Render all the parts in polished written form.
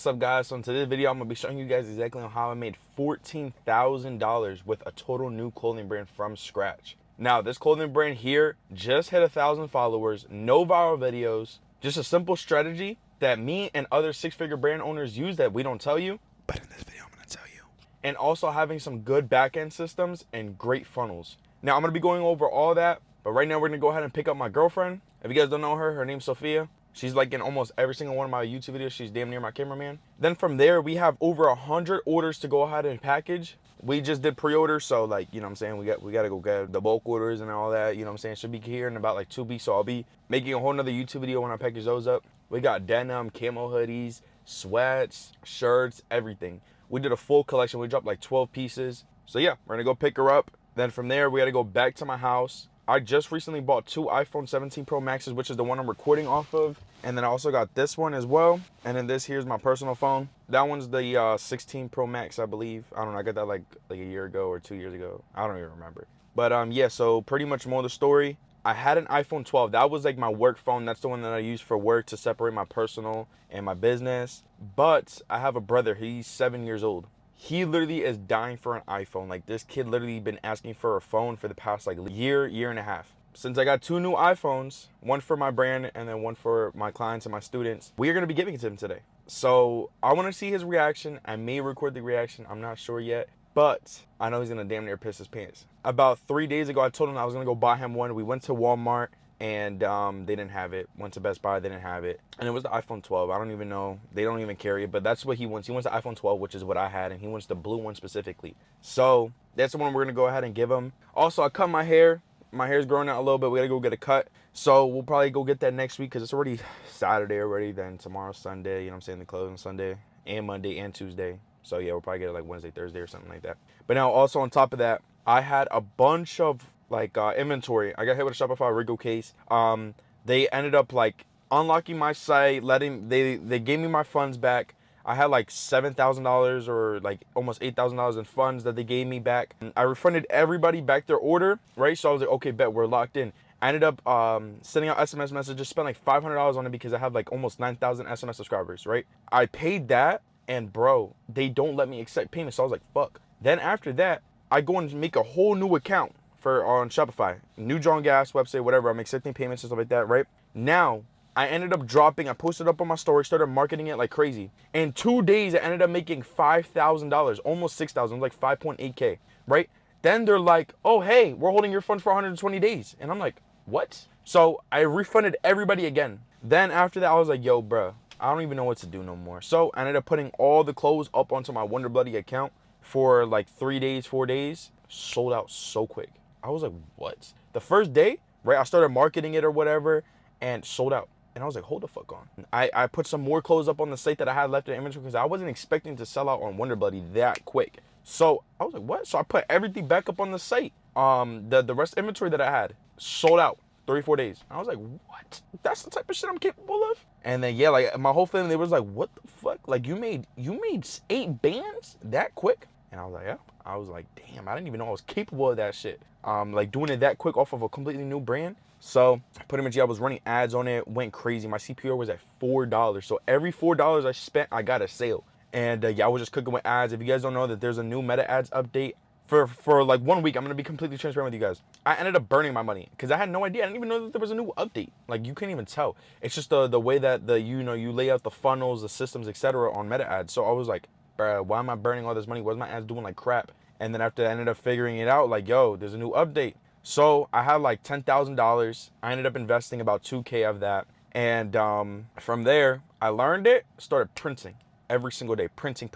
What's up, guys? So in today's video, I'm going to be showing you guys exactly on how I made $14,000 with a total new clothing brand from scratch. Now, this clothing brand here just hit 1,000 followers, no viral videos, just a simple strategy that me and other six-figure brand owners use that we don't tell you, but in this video, I'm going to tell you. And also having some good back-end systems and great funnels. Now, I'm going to be going over all that, but right now we're going to go ahead and pick up my girlfriend. If you guys don't know her, her name's Sophia. She's like in almost every single one of my YouTube videos. She's damn near my cameraman. Then from there, we have over 100 orders to go ahead and package. We just did pre-order, so like, you know what I'm saying, we got to go get the bulk orders and all that, you know what I'm saying. Should be here in about like 2 weeks, so I'll be making a whole nother YouTube video when I package those up. We got denim, camo hoodies, sweats, shirts, everything. We did a full collection. We dropped like 12 pieces. So yeah, we're gonna go pick her up. Then from there, we got to go back to my house. I just recently bought 2 iPhone 17 Pro Maxes, which is the one I'm recording off of. And then I also got this one as well. And then this here's my personal phone. That one's the 16 Pro Max, I believe. I don't know, I got that like a year ago or 2 years ago. I don't even remember. But yeah, so pretty much more of the story. I had an iPhone 12. That was like my work phone. That's the one that I use for work to separate my personal and my business. But I have a brother, he's 7 years old. He literally is dying for an iPhone. Like, this kid literally been asking for a phone for the past like year and a half. Since I got 2 new iPhones, one for my brand and then one for my clients and my students, we are going to be giving it to him today. So I want to see his reaction. I may record the reaction. I'm not sure yet, but I know he's going to damn near piss his pants. About 3 days ago, I told him I was going to go buy him one. We went to Walmart and they didn't have it. Went to Best Buy, they didn't have it. And it was the iPhone 12. I don't even know. They don't even carry it, but that's what he wants. He wants the iPhone 12, which is what I had, and he wants the blue one specifically. So that's the one we're going to go ahead and give him. Also, I cut my hair. My hair's growing out a little bit. We got to go get a cut. So we'll probably go get that next week because it's already Saturday already. Then tomorrow's Sunday. You know what I'm saying? The closing Sunday and Monday and Tuesday. So yeah, we'll probably get it like Wednesday, Thursday or something like that. But now also on top of that, I had a bunch of like inventory. I got hit with a Shopify Rigo case. They ended up like unlocking my site, they gave me my funds back. I had like $7,000 or like almost $8,000 in funds that they gave me back. I refunded everybody back their order, right? So I was like, okay, bet, we're locked in. I ended up sending out SMS messages, spent like $500 on it because I have like almost 9,000 SMS subscribers, right? I paid that, and bro, they don't let me accept payments. So I was like, fuck. Then after that, I go and make a whole new account on Shopify, new John Gas website, whatever. I'm accepting payments and stuff like that, right? Now, I ended up dropping, I posted up on my story, started marketing it like crazy. In 2 days, I ended up making $5,000, almost $6,000, like 5.8K, right? Then they're like, oh, hey, we're holding your fund for 120 days. And I'm like, what? So I refunded everybody again. Then after that, I was like, yo, bro, I don't even know what to do no more. So I ended up putting all the clothes up onto my Wonder Bloody account for like 3 days, 4 days, sold out so quick. I was like, what? The first day, right, I started marketing it or whatever and sold out. And I was like, hold the fuck on. I put some more clothes up on the site that I had left in inventory because I wasn't expecting to sell out on Wonder Bloody that quick. So I was like, what? So I put everything back up on the site. The rest of inventory that I had sold out 3-4 days. I was like, what? That's the type of shit I'm capable of? And then yeah, like my whole family, they was like, what the fuck? Like you made 8 bands that quick? And I was like, yeah. I was like, damn, I didn't even know I was capable of that shit. Like doing it that quick off of a completely new brand. So pretty much, yeah, I was running ads on it, went crazy. My CPR was at $4. So every $4 I spent, I got a sale. And yeah, I was just cooking with ads. If you guys don't know that there's a new meta ads update for like 1 week, I'm going to be completely transparent with you guys. I ended up burning my money because I had no idea. I didn't even know that there was a new update. Like you can't even tell. It's just the way that you lay out the funnels, the systems, etc. on meta ads. So I was like, bruh, why am I burning all this money? Why's my ads doing like crap? And then after that, I ended up figuring it out, like, yo, there's a new update. So I had like $10,000. I ended up investing about 2K of that. And from there, I learned it, started printing every single day, printing.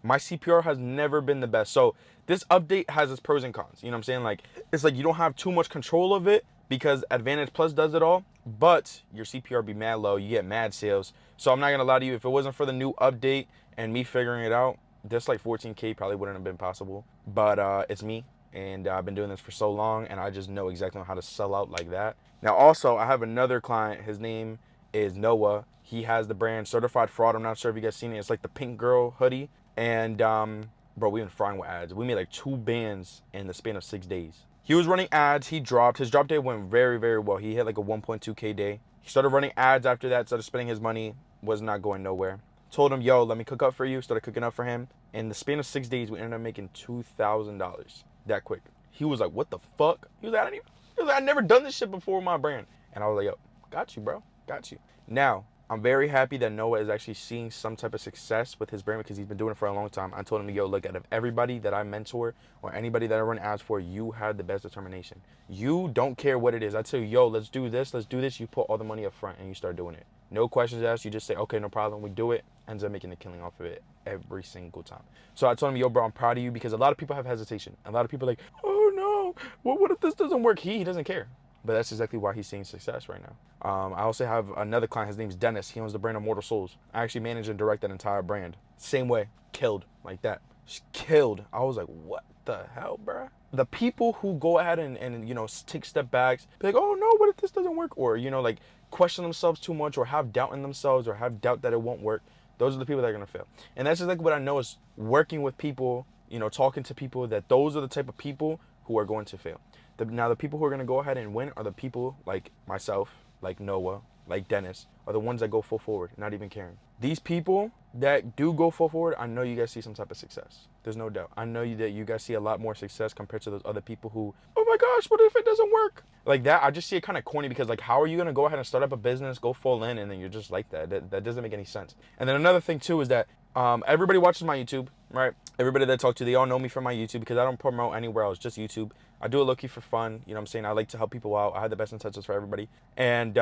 My CPR has never been the best. So this update has its pros and cons. You know what I'm saying? Like, it's like you don't have too much control of it because Advantage Plus does it all, but your CPR be mad low. You get mad sales. So I'm not going to lie to you. If it wasn't for the new update and me figuring it out, this like 14K probably wouldn't have been possible. But it's me. And I've been doing this for so long, and I just know exactly how to sell out like that. Now, also, I have another client. His name is Noah. He has the brand Certified Fraud. I'm not sure if you guys seen it. It's like the pink girl hoodie. And, bro, we've been frying with ads. We made like 2 bands in the span of 6 days. He was running ads. He dropped. His drop day went very, very well. He hit like a 1.2K day. He started running ads after that, started spending his money. Was not going nowhere. Told him, yo, let me cook up for you. Started cooking up for him. In the span of 6 days, we ended up making $2,000 that quick. He was like, what the fuck? He was like, I've never done this shit before with my brand. And I was like, yo, got you, bro. Got you. Now, I'm very happy that Noah is actually seeing some type of success with his brand because he's been doing it for a long time. I told him, yo, look, out of everybody that I mentor or anybody that I run ads for, you have the best determination. You don't care what it is. I tell you, yo, let's do this. You put all the money up front and you start doing it. No questions asked. You just say, okay, no problem. We do it. Ends up making a killing off of it every single time. So I told him, yo, bro, I'm proud of you because a lot of people have hesitation. A lot of people are like, oh no, what if this doesn't work? He doesn't care. But that's exactly why he's seeing success right now. I also have another client. His name's Dennis. He owns the brand Immortal Souls. I actually manage and direct that entire brand. Same way. Killed like that. Just killed. I was like, what the hell, bro? The people who go ahead and you know, take step backs, be like, oh no, what if this doesn't work? Or, you know, like question themselves too much or have doubt in themselves or have doubt that it won't work. Those are the people that are going to fail. And that's exactly what I know is working with people, you know, talking to people, that those are the type of people who are going to fail. Now, the people who are going to go ahead and win are the people like myself, like Noah, like Dennis, are the ones that go full forward, not even caring. These people that do go full forward, I know you guys see some type of success. There's no doubt. I know that you guys see a lot more success compared to those other people who, oh my gosh, what if it doesn't work? Like that, I just see it kind of corny because like, how are you going to go ahead and start up a business, go full in, and then you're just like that? That doesn't make any sense. And then another thing too is that everybody watches my YouTube, right? Everybody that I talk to, they all know me from my YouTube because I don't promote anywhere else, just YouTube. I do it low-key for fun. You know what I'm saying? I like to help people out. I have the best intentions for everybody. And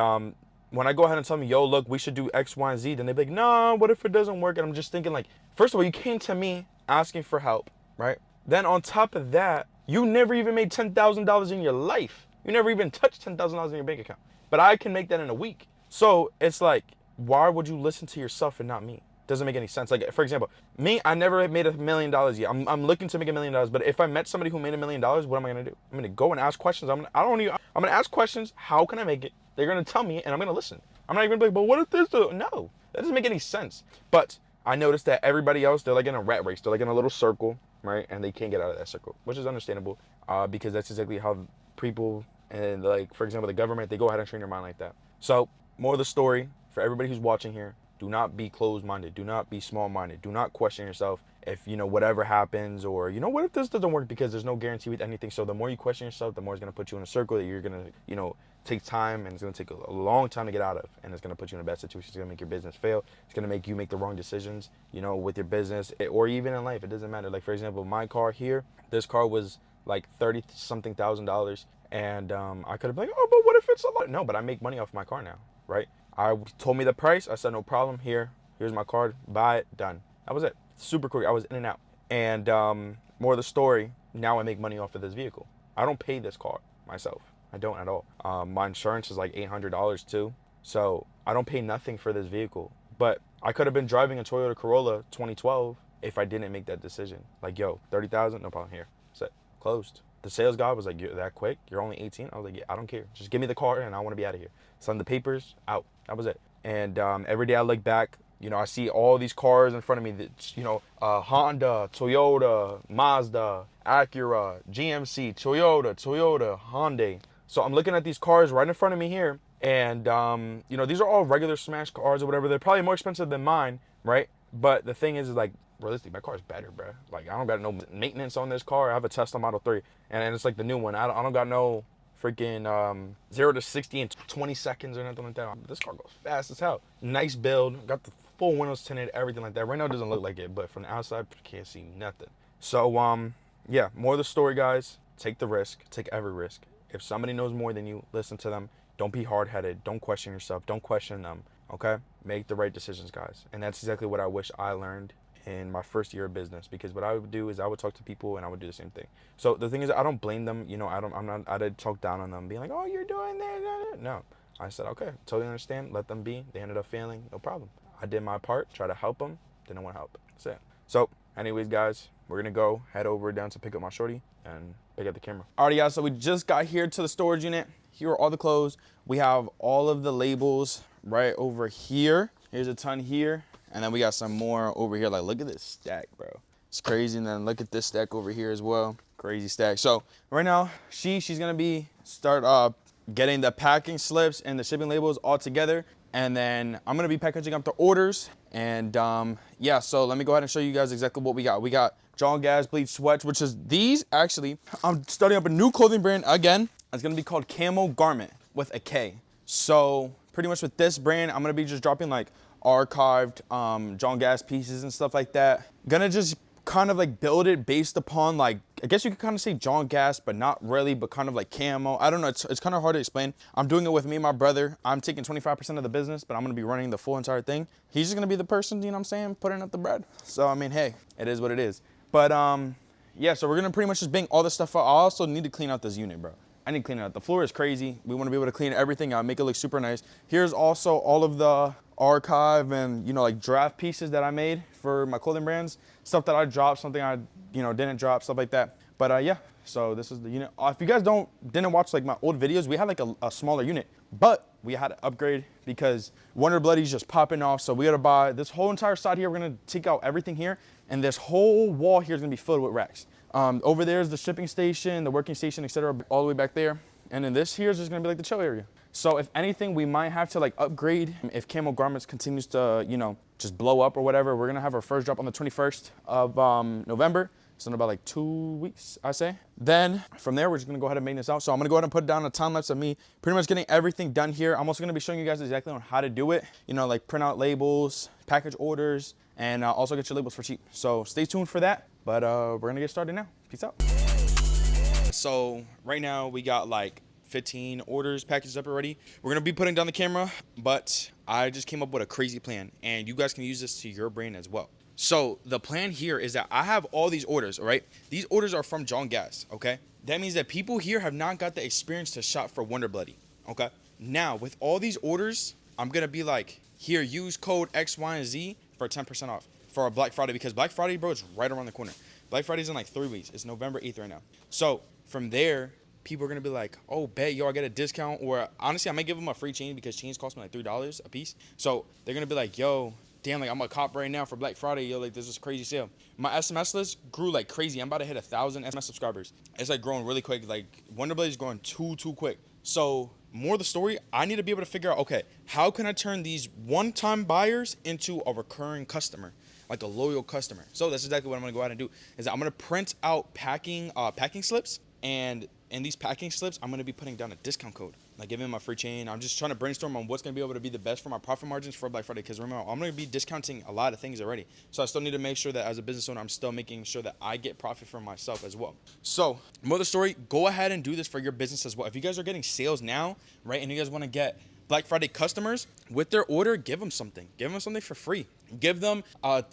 when I go ahead and tell me, yo, look, we should do X, Y, and Z, then they be like, no, what if it doesn't work? And I'm just thinking like, first of all, you came to me asking for help, right? Then on top of that, you never even made $10,000 in your life. You never even touched $10,000 in your bank account. But I can make that in a week. So it's like, why would you listen to yourself and not me? Doesn't make any sense. Like, for example, me, I never made $1 million yet. I'm looking to make $1 million, but if I met somebody who made $1 million, what am I gonna do? I'm gonna go and ask questions. I'm gonna ask questions. How can I make it? They're gonna tell me, and I'm gonna listen. I'm not even gonna be like, but what if this? No, that doesn't make any sense. But I noticed that everybody else, they're like in a rat race. They're like in a little circle, right? And they can't get out of that circle, which is understandable, because that's exactly how people and, like, for example, the government, they go ahead and train your mind like that. So, more of the story for everybody who's watching here. Do not be closed-minded. Do not be small-minded. Do not question yourself if, you know, whatever happens, or, you know, what if this doesn't work, because there's no guarantee with anything. So the more you question yourself, the more it's going to put you in a circle that you're going to, you know, take time, and it's going to take a long time to get out of, and it's going to put you in a bad situation. It's going to make your business fail. It's going to make you make the wrong decisions, you know, with your business or even in life. It doesn't matter. Like, for example, my car here, this car was like $30-something thousand, and I could have been like, oh, but what if it's a lot? No, but I make money off my car now, right? I told me the price. I said, no problem. Here's my card. Buy it. Done. That was it. Super quick. I was in and out. And more of the story. Now I make money off of this vehicle. I don't pay this car myself. I don't at all. My insurance is like $800 too. So I don't pay nothing for this vehicle. But I could have been driving a Toyota Corolla 2012 if I didn't make that decision. Like, yo, 30,000, no problem. Here. Set. Closed. The sales guy was like, you're that quick? You're only 18? I was like, yeah, I don't care. Just give me the car and I want to be out of here. Sign the papers, out. That was it. And every day I look back, you know, I see all these cars in front of me that, you know, Honda, Toyota, Mazda, Acura, GMC, Toyota, Hyundai. So I'm looking at these cars right in front of me here. And, you know, these are all regular smash cars or whatever. They're probably more expensive than mine, right? But the thing is like, realistically, my car's better, bro. Like, I don't got no maintenance on this car. I have a Tesla Model 3, and it's like the new one. I don't got no freaking 0 to 60 in 20 seconds or nothing like that. This car goes fast as hell. Nice build. Got the full windows tinted, everything like that. Right now it doesn't look like it, but from the outside, you can't see nothing. So, yeah, more of the story, guys. Take the risk. Take every risk. If somebody knows more than you, listen to them. Don't be hard-headed. Don't question yourself. Don't question them, okay? Make the right decisions, guys. And that's exactly what I wish I learned in my first year of business, because what I would do is I would talk to people and I would do the same thing. So the thing is, I don't blame them. You know, I didn't talk down on them being like, oh, you're doing that. No, I said, okay, totally understand. Let them be. They ended up failing. No problem. I did my part, try to help them. Didn't want to help. That's it. So anyways, guys, we're going to go head over down to pick up my shorty and pick up the camera. Alrighty, guys. So we just got here to the storage unit. Here are all the clothes. We have all of the labels right over here. Here's a ton here. And then we got some more over here. Like, look at this stack, bro. It's crazy. And then look at this stack over here as well. Crazy stack. So right now, she's gonna be start getting the packing slips and the shipping labels all together. And then I'm gonna be packaging up the orders. And yeah, so let me go ahead and show you guys exactly what we got. We got John Gas Bleach sweats, which is these actually. I'm starting up a new clothing brand again. It's gonna be called Camo Garment with a K. So pretty much with this brand, I'm gonna be just dropping like archived John Gas pieces and stuff like that. Gonna just kind of like build it based upon like, I guess you could kind of say John Gas, but not really, but kind of like camo. I don't know, it's kind of hard to explain. I'm doing it with me and my brother. I'm taking 25% of the business, but I'm gonna be running the full entire thing. He's just gonna be the person, you know what I'm saying, putting up the bread. So I mean, hey, it is what it is. But yeah, so we're gonna pretty much just bang all this stuff out. I also need to clean out this unit, bro. I need to clean it out. The floor is crazy. We want to be able to clean everything out, make it look super nice. Here's also all of the archive and, you know, like draft pieces that I made for my clothing brands. Stuff that I dropped, something I, you know, didn't drop, stuff like that. But yeah, so this is the unit. If you guys didn't watch like my old videos, we had like a smaller unit, but we had to upgrade because Wonder Bloody's just popping off. So we got to buy this whole entire side here. We're going to take out everything here, and this whole wall here is going to be filled with racks. Over there is the shipping station, the working station, etc., all the way back there. And then this here is just gonna be like the chill area. So if anything, we might have to like upgrade. If Camo Garments continues to, you know, just blow up or whatever, we're gonna have our first drop on the 21st of November. So in about like 2 weeks, I say. Then from there, we're just gonna go ahead and make this out. So I'm gonna go ahead and put down a time lapse of me pretty much getting everything done here. I'm also gonna be showing you guys exactly on how to do it. You know, like print out labels, package orders, and also get your labels for cheap. So stay tuned for that. But we're gonna get started now. Peace out. So right now we got like 15 orders packaged up already. We're gonna be putting down the camera, but I just came up with a crazy plan, and you guys can use this to your brand as well. So the plan here is that I have all these orders, all right? These orders are from John Gas, okay? That means that people here have not got the experience to shop for Wonder Bloody, okay? Now, with all these orders, I'm gonna be like, here, use code X, Y, and Z for 10% off for our Black Friday, because Black Friday, bro, is right around the corner. Black Friday's in like 3 weeks. It's November 8th right now. So from there, people are gonna be like, oh, bet y'all get a discount. Or honestly, I might give them a free chain because chains cost me like $3 a piece. So they're gonna be like, yo, damn, like I'm a cop right now for Black Friday. Yo, like this is crazy sale. My SMS list grew like crazy. I'm about to hit 1,000 SMS subscribers. It's like growing really quick. Like Wonder Blade is growing too quick. So more of the story, I need to be able to figure out, okay, how can I turn these one-time buyers into a recurring customer? Like a loyal customer. So that's exactly what I'm gonna go ahead and do, is I'm gonna print out packing slips, and in these packing slips, I'm gonna be putting down a discount code, like giving them a free chain. I'm just trying to brainstorm on what's gonna be able to be the best for my profit margins for Black Friday, because remember, I'm gonna be discounting a lot of things already. So I still need to make sure that as a business owner, I'm still making sure that I get profit for myself as well. So more of the story, go ahead and do this for your business as well. If you guys are getting sales now, right, and you guys wanna get Black Friday customers, with their order, give them something. Give them something for free. Give them a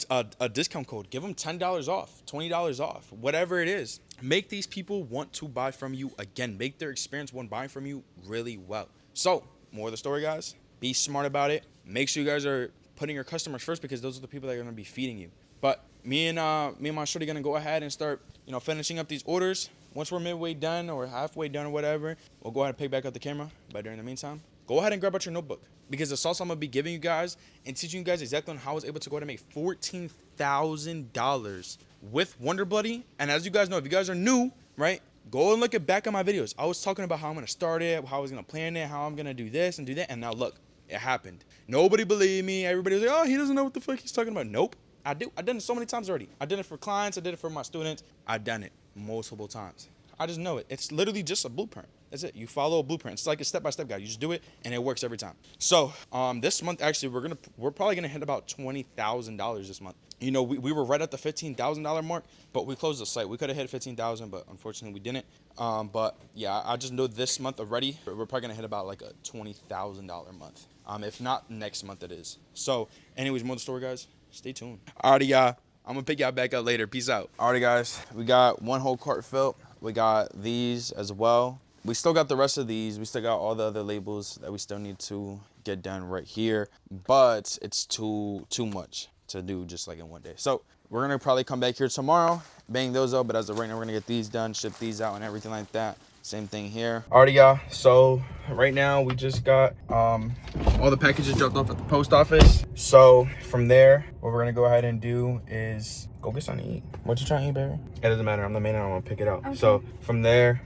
discount code. Give them $10 off, $20 off, whatever it is. Make these people want to buy from you again. Make their experience when buying from you really well. So, more of the story, guys. Be smart about it. Make sure you guys are putting your customers first, because those are the people that are going to be feeding you. But me and my shorty going to go ahead and start, you know, finishing up these orders. Once we're midway done or halfway done or whatever, we'll go ahead and pick back up the camera. But during the meantime, go ahead and grab out your notebook, because the sauce I'm going to be giving you guys and teaching you guys exactly on how I was able to go ahead and make $14,000 with Wonder Bloody. And as you guys know, if you guys are new, right, go and look at back at my videos. I was talking about how I'm going to start it, how I was going to plan it, how I'm going to do this and do that. And now look, it happened. Nobody believed me. Everybody was like, oh, he doesn't know what the fuck he's talking about. Nope, I do. I've done it so many times already. I did it for clients. I did it for my students. I've done it multiple times. I just know it. It's literally just a blueprint. That's it. You follow a blueprint. It's like a step-by-step guide. You just do it, and it works every time. So this month, actually, we're probably gonna hit about $20,000 this month. You know, we were right at the $15,000 mark, but we closed the site. We could have hit 15,000, but unfortunately we didn't. But yeah, I just know this month already, we're probably gonna hit about like a $20,000 month. If not next month, it is. So, anyways, more of the story, guys. Stay tuned. Alrighty, y'all. I'm gonna pick y'all back up later. Peace out. Alrighty, guys. We got one whole cart filled. We got these as well. We still got the rest of these. We still got all the other labels that we still need to get done right here, but it's too much to do just like in one day. So we're gonna probably come back here tomorrow, bang those up, but as of right now, we're gonna get these done, ship these out and everything like that. Same thing here. Alrighty, y'all. So right now we just got all the packages dropped off at the post office. So from there, what we're gonna go ahead and do is go get something to eat. What you trying to eat, baby? It doesn't matter. I'm the man. I'm gonna pick it out. Okay. So from there,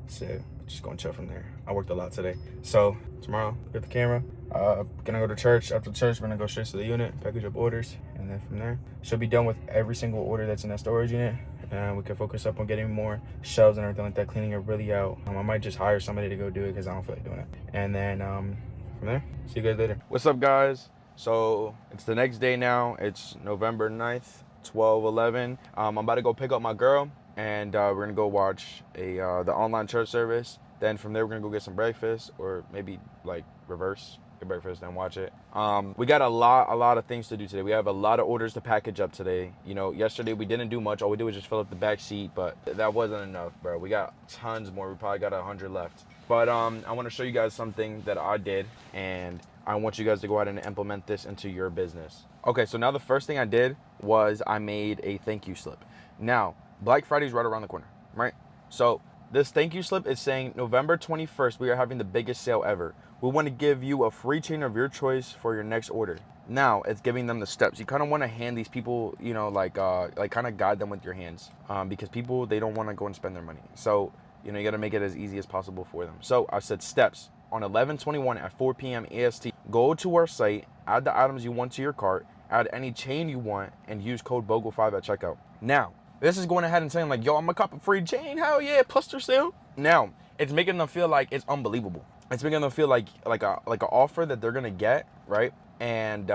so just gonna chill from there. I worked a lot today. So tomorrow, get the camera. Gonna go to church. After church, we're gonna go straight to the unit, package up orders, and then from there, should be done with every single order that's in that storage unit. And we can focus up on getting more shelves and everything like that, cleaning it really out. I might just hire somebody to go do it because I don't feel like doing it. And then from there, see you guys later. What's up, guys? So it's the next day now. It's November 9th, 12:11. I'm about to go pick up my girl, and we're gonna go watch the online church service. Then from there, we're gonna go get some breakfast, or maybe like reverse, get breakfast and watch it. We got a lot of things to do today. We have a lot of orders to package up today. You know, yesterday we didn't do much. All we did was just fill up the back seat, but that wasn't enough, bro. We got tons more. We probably got 100 left. But I want to show you guys something that I did, and I want you guys to go ahead and implement this into your business. Okay, so now the first thing I did was I made a thank you slip. Now, Black Friday is right around the corner, right? So this thank you slip is saying November 21st, we are having the biggest sale ever. We want to give you a free chain of your choice for your next order. Now it's giving them the steps. You kind of want to hand these people, you know, like kind of guide them with your hands, because people, they don't want to go and spend their money. So, you know, you got to make it as easy as possible for them. So I said steps. On 11/21 at 4 p.m. EST, go to our site, add the items you want to your cart, add any chain you want, and use code BOGO5 at checkout. Now, this is going ahead and saying like, yo, I'm gonna cop a free chain, hell yeah, plus their sale. Now, it's making them feel like it's unbelievable. It's making them feel like a offer that they're gonna get, right? And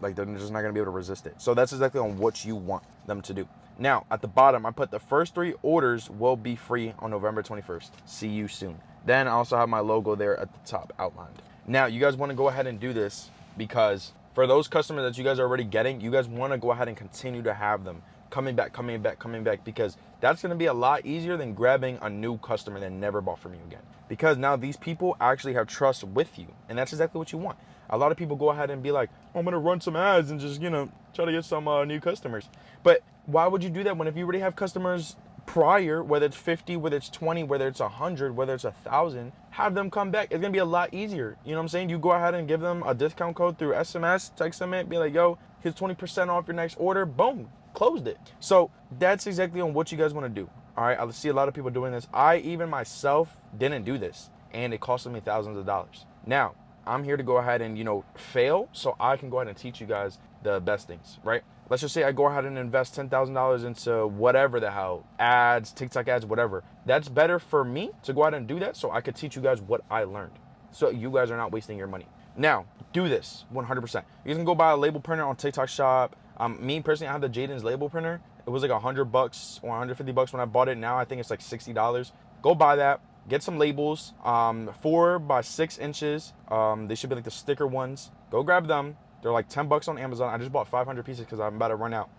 like they're just not gonna be able to resist it. So that's exactly on what you want them to do. Now, at the bottom, I put the first 3 orders will be free on November 21st. See you soon. Then I also have my logo there at the top outlined. Now, you guys want to go ahead and do this because for those customers that you guys are already getting, you guys want to go ahead and continue to have them coming back, because that's going to be a lot easier than grabbing a new customer that never bought from you again. Because now these people actually have trust with you, and that's exactly what you want. A lot of people go ahead and be like, oh, I'm going to run some ads and just, you know, try to get some new customers. But why would you do that when if you already have customers prior, whether it's 50, whether it's 20, whether it's 100, whether it's 1,000, have them come back. It's gonna be a lot easier. You know what I'm saying? You go ahead and give them a discount code through SMS, text them it, be like, yo, here's 20% off your next order. Boom, closed it. So that's exactly on what you guys want to do. All right, I see a lot of people doing this. I even myself didn't do this, and it costed me thousands of dollars. Now, I'm here to go ahead and, you know, fail so I can go ahead and teach you guys the best things, right? Let's just say I go ahead and invest $10,000 into whatever the hell, ads, TikTok ads, whatever. That's better for me to go ahead and do that so I could teach you guys what I learned. So you guys are not wasting your money. Now, do this 100%. You can go buy a label printer on TikTok Shop. Me personally, I have the Jaden's label printer. It was like $100 or $150 when I bought it. Now I think it's like $60. Go buy that. Get some labels, 4 by 6 inches. They should be like the sticker ones. Go grab them. They're like $10 on Amazon. I just bought 500 pieces because I'm about to run out.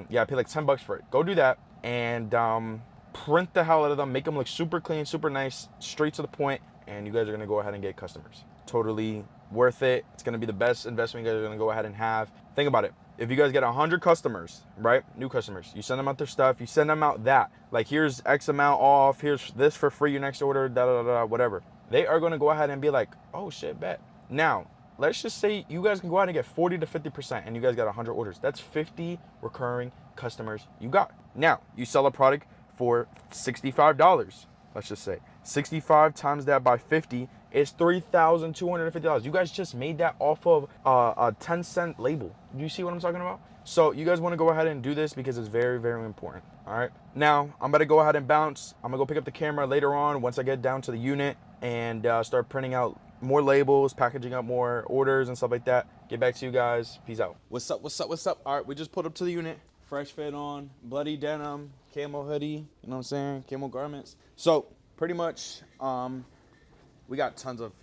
Yeah, I paid like $10 for it. Go do that and print the hell out of them. Make them look super clean, super nice, straight to the point, and you guys are gonna go ahead and get customers. Totally worth it. It's gonna be the best investment you guys are gonna go ahead and have. Think about it. If you guys get 100 customers, right? New customers, you send them out their stuff, you send them out that. Like, here's X amount off, here's this for free, your next order, whatever. They are gonna go ahead and be like, oh shit, bet. Now, let's just say you guys can go ahead and get 40 to 50% and you guys got 100 orders. That's 50 recurring customers you got. Now, you sell a product for $65, let's just say. 65 times that by 50 is $3,250. You guys just made that off of a 10-cent label. Do you see what I'm talking about? So you guys want to go ahead and do this because it's very, very important. All right. Now, I'm about to go ahead and bounce. I'm going to go pick up the camera later on once I get down to the unit and start printing out more labels, packaging up more orders and stuff like that. Get back to you guys. Peace out. What's up? All right, we just pulled up to the unit. Fresh fit on, bloody denim, camo hoodie, you know what I'm saying? Camo garments. So pretty much, we got tons of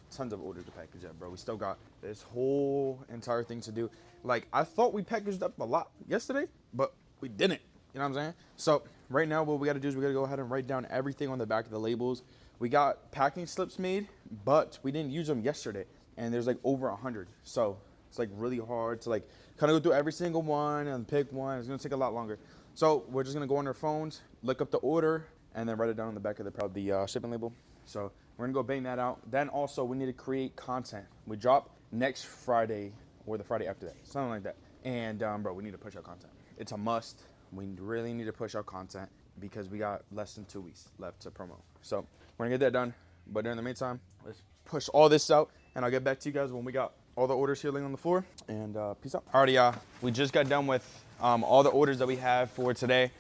orders to package up, bro. We still got this whole entire thing to do. Like, I thought we packaged up a lot yesterday, but we didn't. You know what I'm saying? So right now, what we got to do is we got to go ahead and write down everything on the back of the labels. We got packing slips made, but we didn't use them yesterday, and there's like over 100. So it's like really hard to like kind of go through every single one and pick one. It's gonna take a lot longer. So we're just gonna go on our phones, look up the order, and then write it down on the back of the shipping label. So we're gonna go bang that out. Then also we need to create content. We drop next Friday or the Friday after that, something like that. And bro, we need to push out content. It's a must. We really need to push out content because we got less than 2 weeks left to promo. So we're gonna get that done. But during the meantime, let's push all this out, and I'll get back to you guys when we got all the orders here laying on the floor. And peace out. Alrighty, y'all. We just got done with all the orders that we have for today.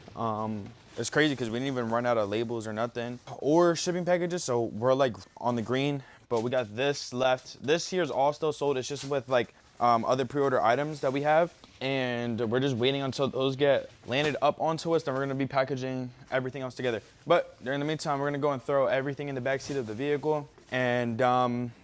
It's crazy because we didn't even run out of labels or nothing or shipping packages, so we're like on the green. But we got this left. This here is all still sold. It's just with like other pre-order items that we have, and we're just waiting until those get landed up onto us. Then we're gonna be packaging everything else together. But during the meantime, we're gonna go and throw everything in the back seat of the vehicle, and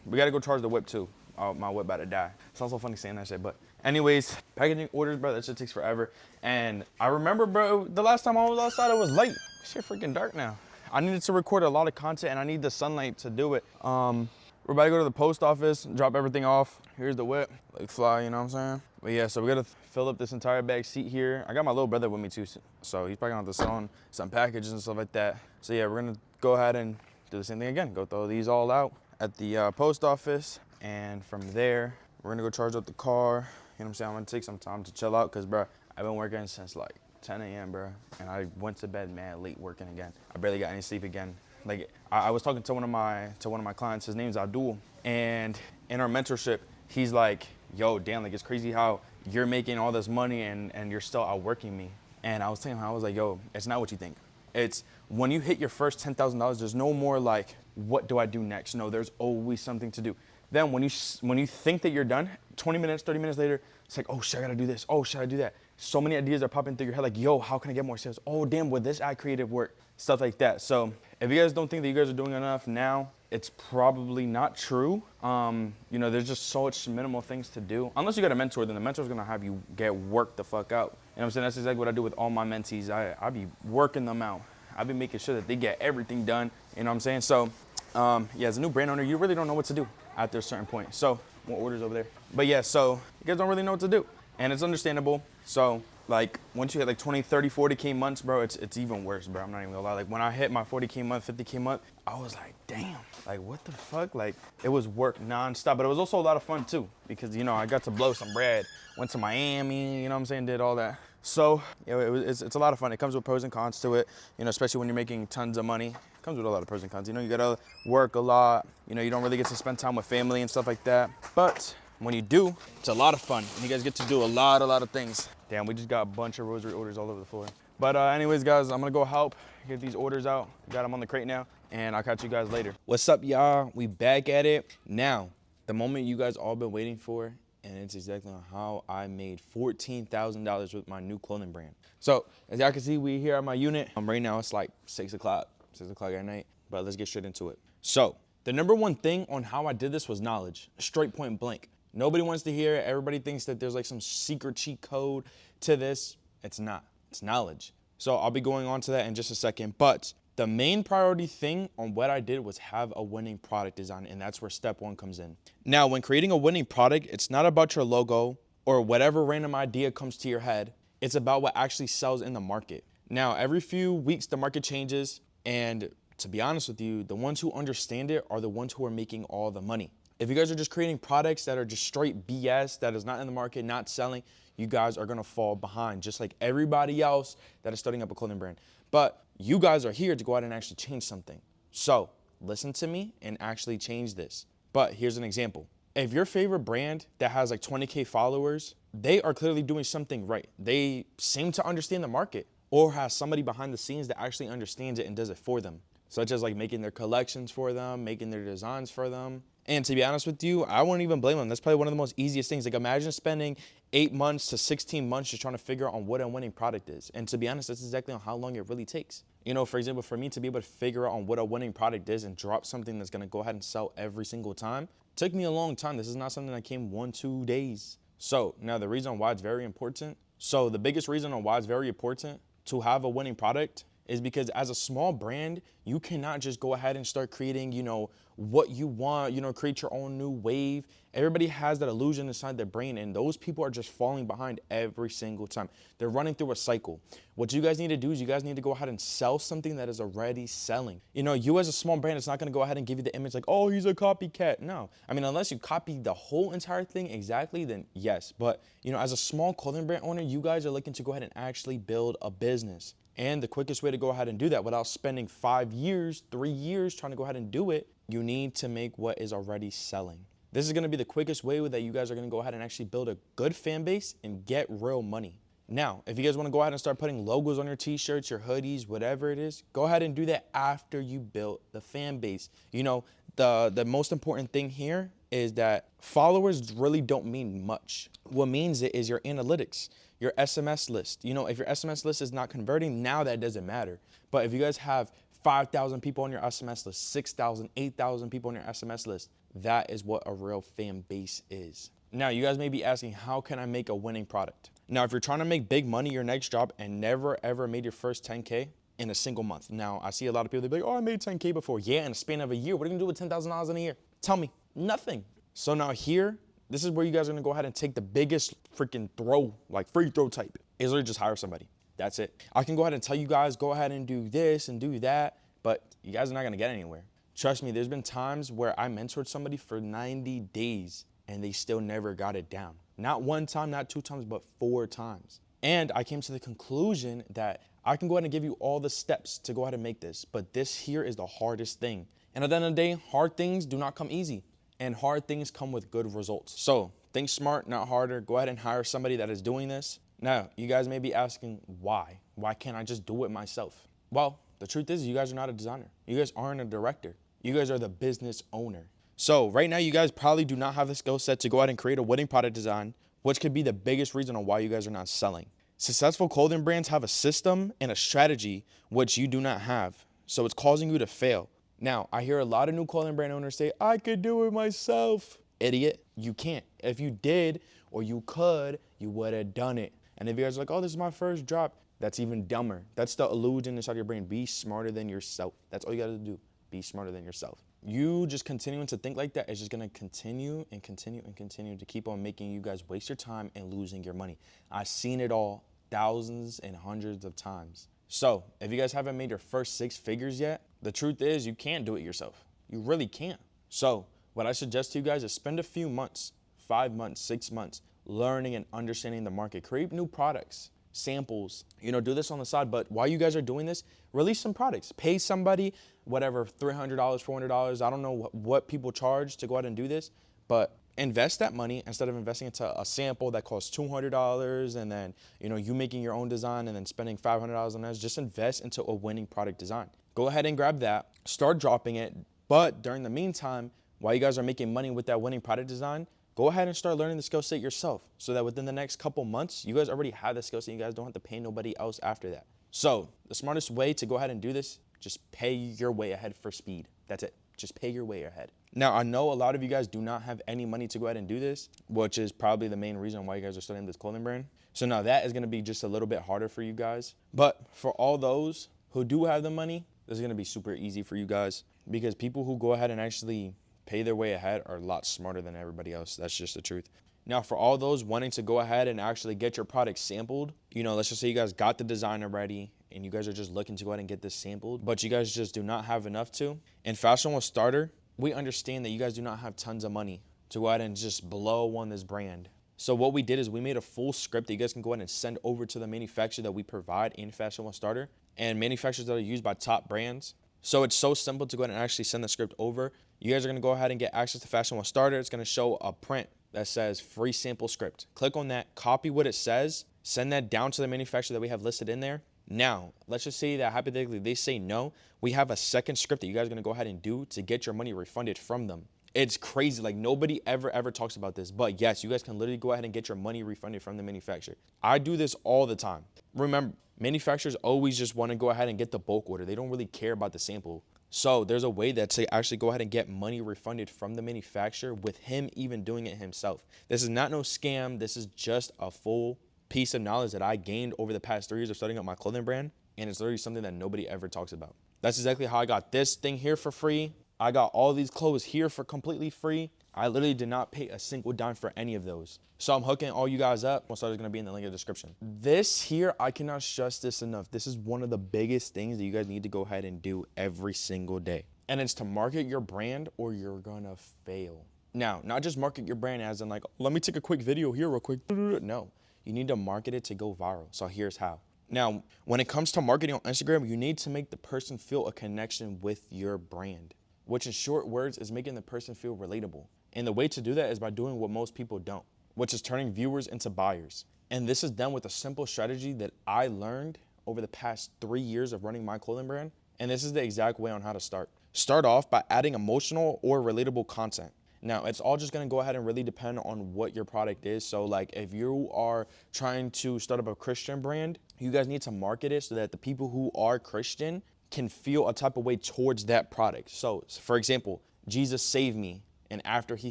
we gotta go charge the whip too. Oh, my whip about to die. Sounds so funny saying that shit, but anyways, packaging orders, bro, that shit takes forever. And I remember, bro, the last time I was outside, it was late. Shit freaking dark now. I needed to record a lot of content, and I need the sunlight to do it. We're about to go to the post office, drop everything off. Here's the whip, like fly, you know what I'm saying? But yeah, so we gotta fill up this entire back seat here. I got my little brother with me too, so he's probably gonna have to sell some packages and stuff like that. So yeah, we're gonna go ahead and do the same thing again. Go throw these all out at the post office. And from there, we're gonna go charge up the car. You know what I'm saying? I'm gonna take some time to chill out, cause bro, I've been working since like 10 a.m., bro. And I went to bed mad late working again. I barely got any sleep again. Like I was talking to one of my clients, his name's Abdul, and in our mentorship, he's like, yo, damn, like it's crazy how you're making all this money and you're still outworking me. And I was telling him, I was like, yo, it's not what you think. It's when you hit your first $10,000, there's no more like, what do I do next? No, there's always something to do. Then when you think that you're done, 20 minutes, 30 minutes later, it's like, oh shit, I gotta do this. Oh shit, I do that. So many ideas are popping through your head like, yo, how can I get more sales? Oh damn, would this add creative work? Stuff like that. So if you guys don't think that you guys are doing enough now, it's probably not true. You know, there's just so much minimal things to do. Unless you got a mentor, then the mentor's gonna have you get worked the fuck out. You know what I'm saying? That's exactly what I do with all my mentees. I be working them out. I be making sure that they get everything done. You know what I'm saying? So yeah, as a new brand owner, you really don't know what to do at a certain point. So more orders over there. But yeah, so you guys don't really know what to do. And it's understandable. So like once you hit like 20, 30, 40K months, bro, it's even worse, bro. I'm not even gonna lie. Like when I hit my 40K month, 50K month, I was like, damn, like what the fuck? Like it was work nonstop, but it was also a lot of fun too, because you know, I got to blow some bread, went to Miami, you know what I'm saying, did all that. So you know, it's a lot of fun. It comes with pros and cons to it, you know, especially when you're making tons of money. It comes with a lot of pros and cons. You know, you gotta work a lot. You know, you don't really get to spend time with family and stuff like that. But when you do, it's a lot of fun. And you guys get to do a lot of things. Damn, we just got a bunch of rosary orders all over the floor. But anyways, guys, I'm gonna go help get these orders out. Got them on the crate now, and I'll catch you guys later. What's up, y'all? We back at it. Now, the moment you guys all been waiting for, and it's exactly how I made $14,000 with my new clothing brand. So, as y'all can see, we here at my unit. Right now, it's like 6 o'clock at night, but let's get straight into it. So, the number one thing on how I did this was knowledge, straight point blank. Nobody wants to hear it. Everybody thinks that there's like some secret cheat code to this. It's not. It's knowledge. So I'll be going on to that in just a second. But the main priority thing on what I did was have a winning product design, and that's where step one comes in. Now, when creating a winning product, it's not about your logo or whatever random idea comes to your head. It's about what actually sells in the market. Now, every few weeks, the market changes. And to be honest with you, the ones who understand it are the ones who are making all the money. If you guys are just creating products that are just straight BS, that is not in the market, not selling, you guys are gonna fall behind, just like everybody else that is starting up a clothing brand. But you guys are here to go out and actually change something. So listen to me and actually change this. But here's an example. If your favorite brand that has like 20K followers, they are clearly doing something right. They seem to understand the market, or has somebody behind the scenes that actually understands it and does it for them, such as like making their collections for them, making their designs for them. And to be honest with you, I wouldn't even blame them. That's probably one of the most easiest things. Like imagine spending 8 months to 16 months just trying to figure out on what a winning product is. And to be honest, that's exactly on how long it really takes. You know, for example, for me to be able to figure out on what a winning product is and drop something that's gonna go ahead and sell every single time, took me a long time. This is not something that came 1-2 days. So now the reason why it's very important. So the biggest reason on why it's very important to have a winning product is because as a small brand, you cannot just go ahead and start creating, you know, what you want, you know, create your own new wave. Everybody has that illusion inside their brain, and those people are just falling behind every single time. They're running through a cycle. What you guys need to do is you guys need to go ahead and sell something that is already selling. You know, you as a small brand, it's not gonna go ahead and give you the image like, oh, he's a copycat. No, I mean, unless you copy the whole entire thing exactly, then yes. But, you know, as a small clothing brand owner, you guys are looking to go ahead and actually build a business. And the quickest way to go ahead and do that without spending 5 years, 3 years trying to go ahead and do it You need to make what is already selling. This is going to be the quickest way that you guys are going to go ahead and actually build a good fan base and get real money. Now, if you guys want to go ahead and start putting logos on your t-shirts, your hoodies, whatever it is, go ahead and do that after you build the fan base. You know, the most important thing here is that followers really don't mean much. What means it is your analytics, your SMS list. You know, if your SMS list is not converting, now that doesn't matter. But if you guys have 5,000 people on your SMS list, 6,000, 8,000 people on your SMS list, that is what a real fan base is. Now, you guys may be asking, how can I make a winning product? Now, if you're trying to make big money your next job and never ever made your first 10K in a single month. Now, I see a lot of people, they're like, oh, I made 10K before. Yeah, in a span of a year. What are you gonna do with $10,000 in a year? Tell me, nothing. So now here, this is where you guys are gonna go ahead and take the biggest freaking throw, like free throw type, is literally just hire somebody. That's it. I can go ahead and tell you guys, go ahead and do this and do that, but you guys are not gonna get anywhere. Trust me, there's been times where I mentored somebody for 90 days and they still never got it down. Not one time, not 2 times, but 4 times. And I came to the conclusion that I can go ahead and give you all the steps to go ahead and make this, but this here is the hardest thing. And at the end of the day, hard things do not come easy, and hard things come with good results. So think smart, not harder. Go ahead and hire somebody that is doing this. Now, you guys may be asking, why? Why can't I just do it myself? Well, the truth is you guys are not a designer. You guys aren't a director. You guys are the business owner. So right now, you guys probably do not have the skill set to go ahead and create a winning product design, which could be the biggest reason on why you guys are not selling. Successful clothing brands have a system and a strategy which you do not have. So it's causing you to fail. Now, I hear a lot of new clothing brand owners say, I could do it myself. Idiot, you can't. If you did, or you could, you would have done it. And if you guys are like, oh, this is my first drop, that's even dumber. That's the illusion inside your brain. Be smarter than yourself. That's all you gotta do. Be smarter than yourself. You just continuing to think like that is just gonna continue and continue and continue to keep on making you guys waste your time and losing your money. I've seen it all thousands and hundreds of times. So if you guys haven't made your first 6 figures yet, the truth is you can't do it yourself. You really can't. So what I suggest to you guys is spend a few months, 5 months, 6 months, learning and understanding the market. Create new products, samples, do this on the side. But while you guys are doing this, release some products. Pay somebody, whatever, $300, $400. I don't know what people charge to go out and do this, but invest that money instead of investing into a sample that costs $200 and then, you making your own design and then spending $500 on that. Just invest into a winning product design. Go ahead and grab that, start dropping it. But during the meantime, while you guys are making money with that winning product design, go ahead and start learning the skill set yourself so that within the next couple months, you guys already have the skill set. You guys don't have to pay nobody else after that. So the smartest way to go ahead and do this, just pay your way ahead for speed. That's it. Just pay your way ahead. Now, I know a lot of you guys do not have any money to go ahead and do this, which is probably the main reason why you guys are starting this clothing brand. So now that is going to be just a little bit harder for you guys. But for all those who do have the money, this is going to be super easy for you guys because people who go ahead and actually pay their way ahead are a lot smarter than everybody else. That's just the truth. Now, for all those wanting to go ahead and actually get your product sampled, let's just say you guys got the design already and you guys are just looking to go ahead and get this sampled, but you guys just do not have enough to. In Fashion with Starter, we understand that you guys do not have tons of money to go ahead and just blow on this brand. So what we did is we made a full script that you guys can go ahead and send over to the manufacturer that we provide in Fashion with Starter and manufacturers that are used by top brands. So it's so simple to go ahead and actually send the script over. You guys are going to go ahead and get access to Fashion with Starter. It's going to show a print that says free sample script. Click on that, copy what it says, send that down to the manufacturer that we have listed in there. Now, let's just say that hypothetically they say no. We have a second script that you guys are going to go ahead and do to get your money refunded from them. It's crazy. Like nobody ever talks about this. But yes, you guys can literally go ahead and get your money refunded from the manufacturer. I do this all the time. Remember, manufacturers always just want to go ahead and get the bulk order. They don't really care about the sample. So there's a way that to actually go ahead and get money refunded from the manufacturer with him even doing it himself. This is not no scam. This is just a full piece of knowledge that I gained over the past 3 years of starting up my clothing brand. And it's literally something that nobody ever talks about. That's exactly how I got this thing here for free. I got all these clothes here for completely free. I literally did not pay a single dime for any of those. So I'm hooking all you guys up. Most of it's going to be in the link in the description. This here, I cannot stress this enough. This is one of the biggest things that you guys need to go ahead and do every single day. And it's to market your brand or you're going to fail. Now, not just market your brand as in like, let me take a quick video here real quick. No, you need to market it to go viral. So here's how. Now, when it comes to marketing on Instagram, you need to make the person feel a connection with your brand. which in short words is making the person feel relatable. And the way to do that is by doing what most people don't, which is turning viewers into buyers. And this is done with a simple strategy that I learned over the past 3 years of running my clothing brand. And this is the exact way on how to start. Start off by adding emotional or relatable content. Now, it's all just gonna go ahead and really depend on what your product is. So like if you are trying to start up a Christian brand, you guys need to market it so that the people who are Christian can feel a type of way towards that product. So for example, Jesus saved me, and after he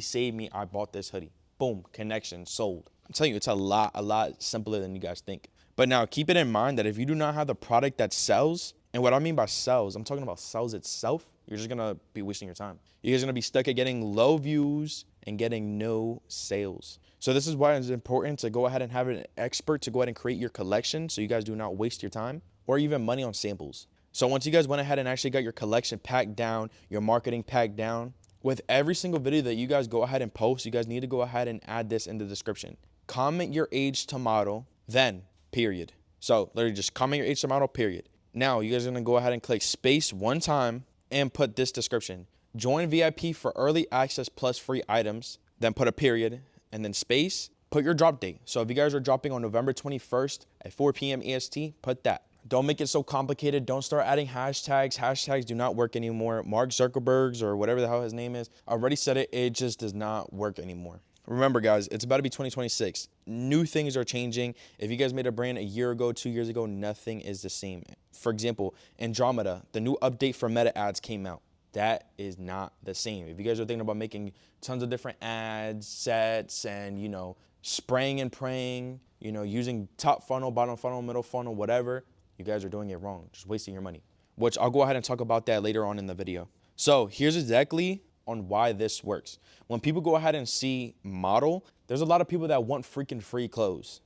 saved me, I bought this hoodie. Boom, connection, sold. I'm telling you, it's a lot simpler than you guys think. But now keep it in mind that if you do not have the product that sells, and what I mean by sells, I'm talking about sells itself, you're just gonna be wasting your time. You're just gonna be stuck at getting low views and getting no sales. So this is why it's important to go ahead and have an expert to go ahead and create your collection so you guys do not waste your time or even money on samples. So once you guys went ahead and actually got your collection packed down, your marketing packed down, with every single video that you guys go ahead and post, you guys need to go ahead and add this in the description. Comment your age to model, then period. So literally just comment your age to model, period. Now you guys are gonna go ahead and click space one time and put this description. Join VIP for early access plus free items, then put a period, and then space, put your drop date. So if you guys are dropping on November 21st at 4 p.m. EST, put that. Don't make it so complicated. Don't start adding hashtags. Hashtags do not work anymore. Mark Zuckerberg's or whatever the hell his name is, I already said it. It just does not work anymore. Remember, guys, it's about to be 2026. New things are changing. If you guys made a brand a year ago, 2 years ago, nothing is the same. For example, Andromeda, the new update for Meta ads came out. That is not the same. If you guys are thinking about making tons of different ads, sets, and, spraying and praying, using top funnel, bottom funnel, middle funnel, whatever, you guys are doing it wrong, just wasting your money, which I'll go ahead and talk about that later on in the video. So here's exactly on why this works. When people go ahead and see model, there's a lot of people that want freaking free clothes.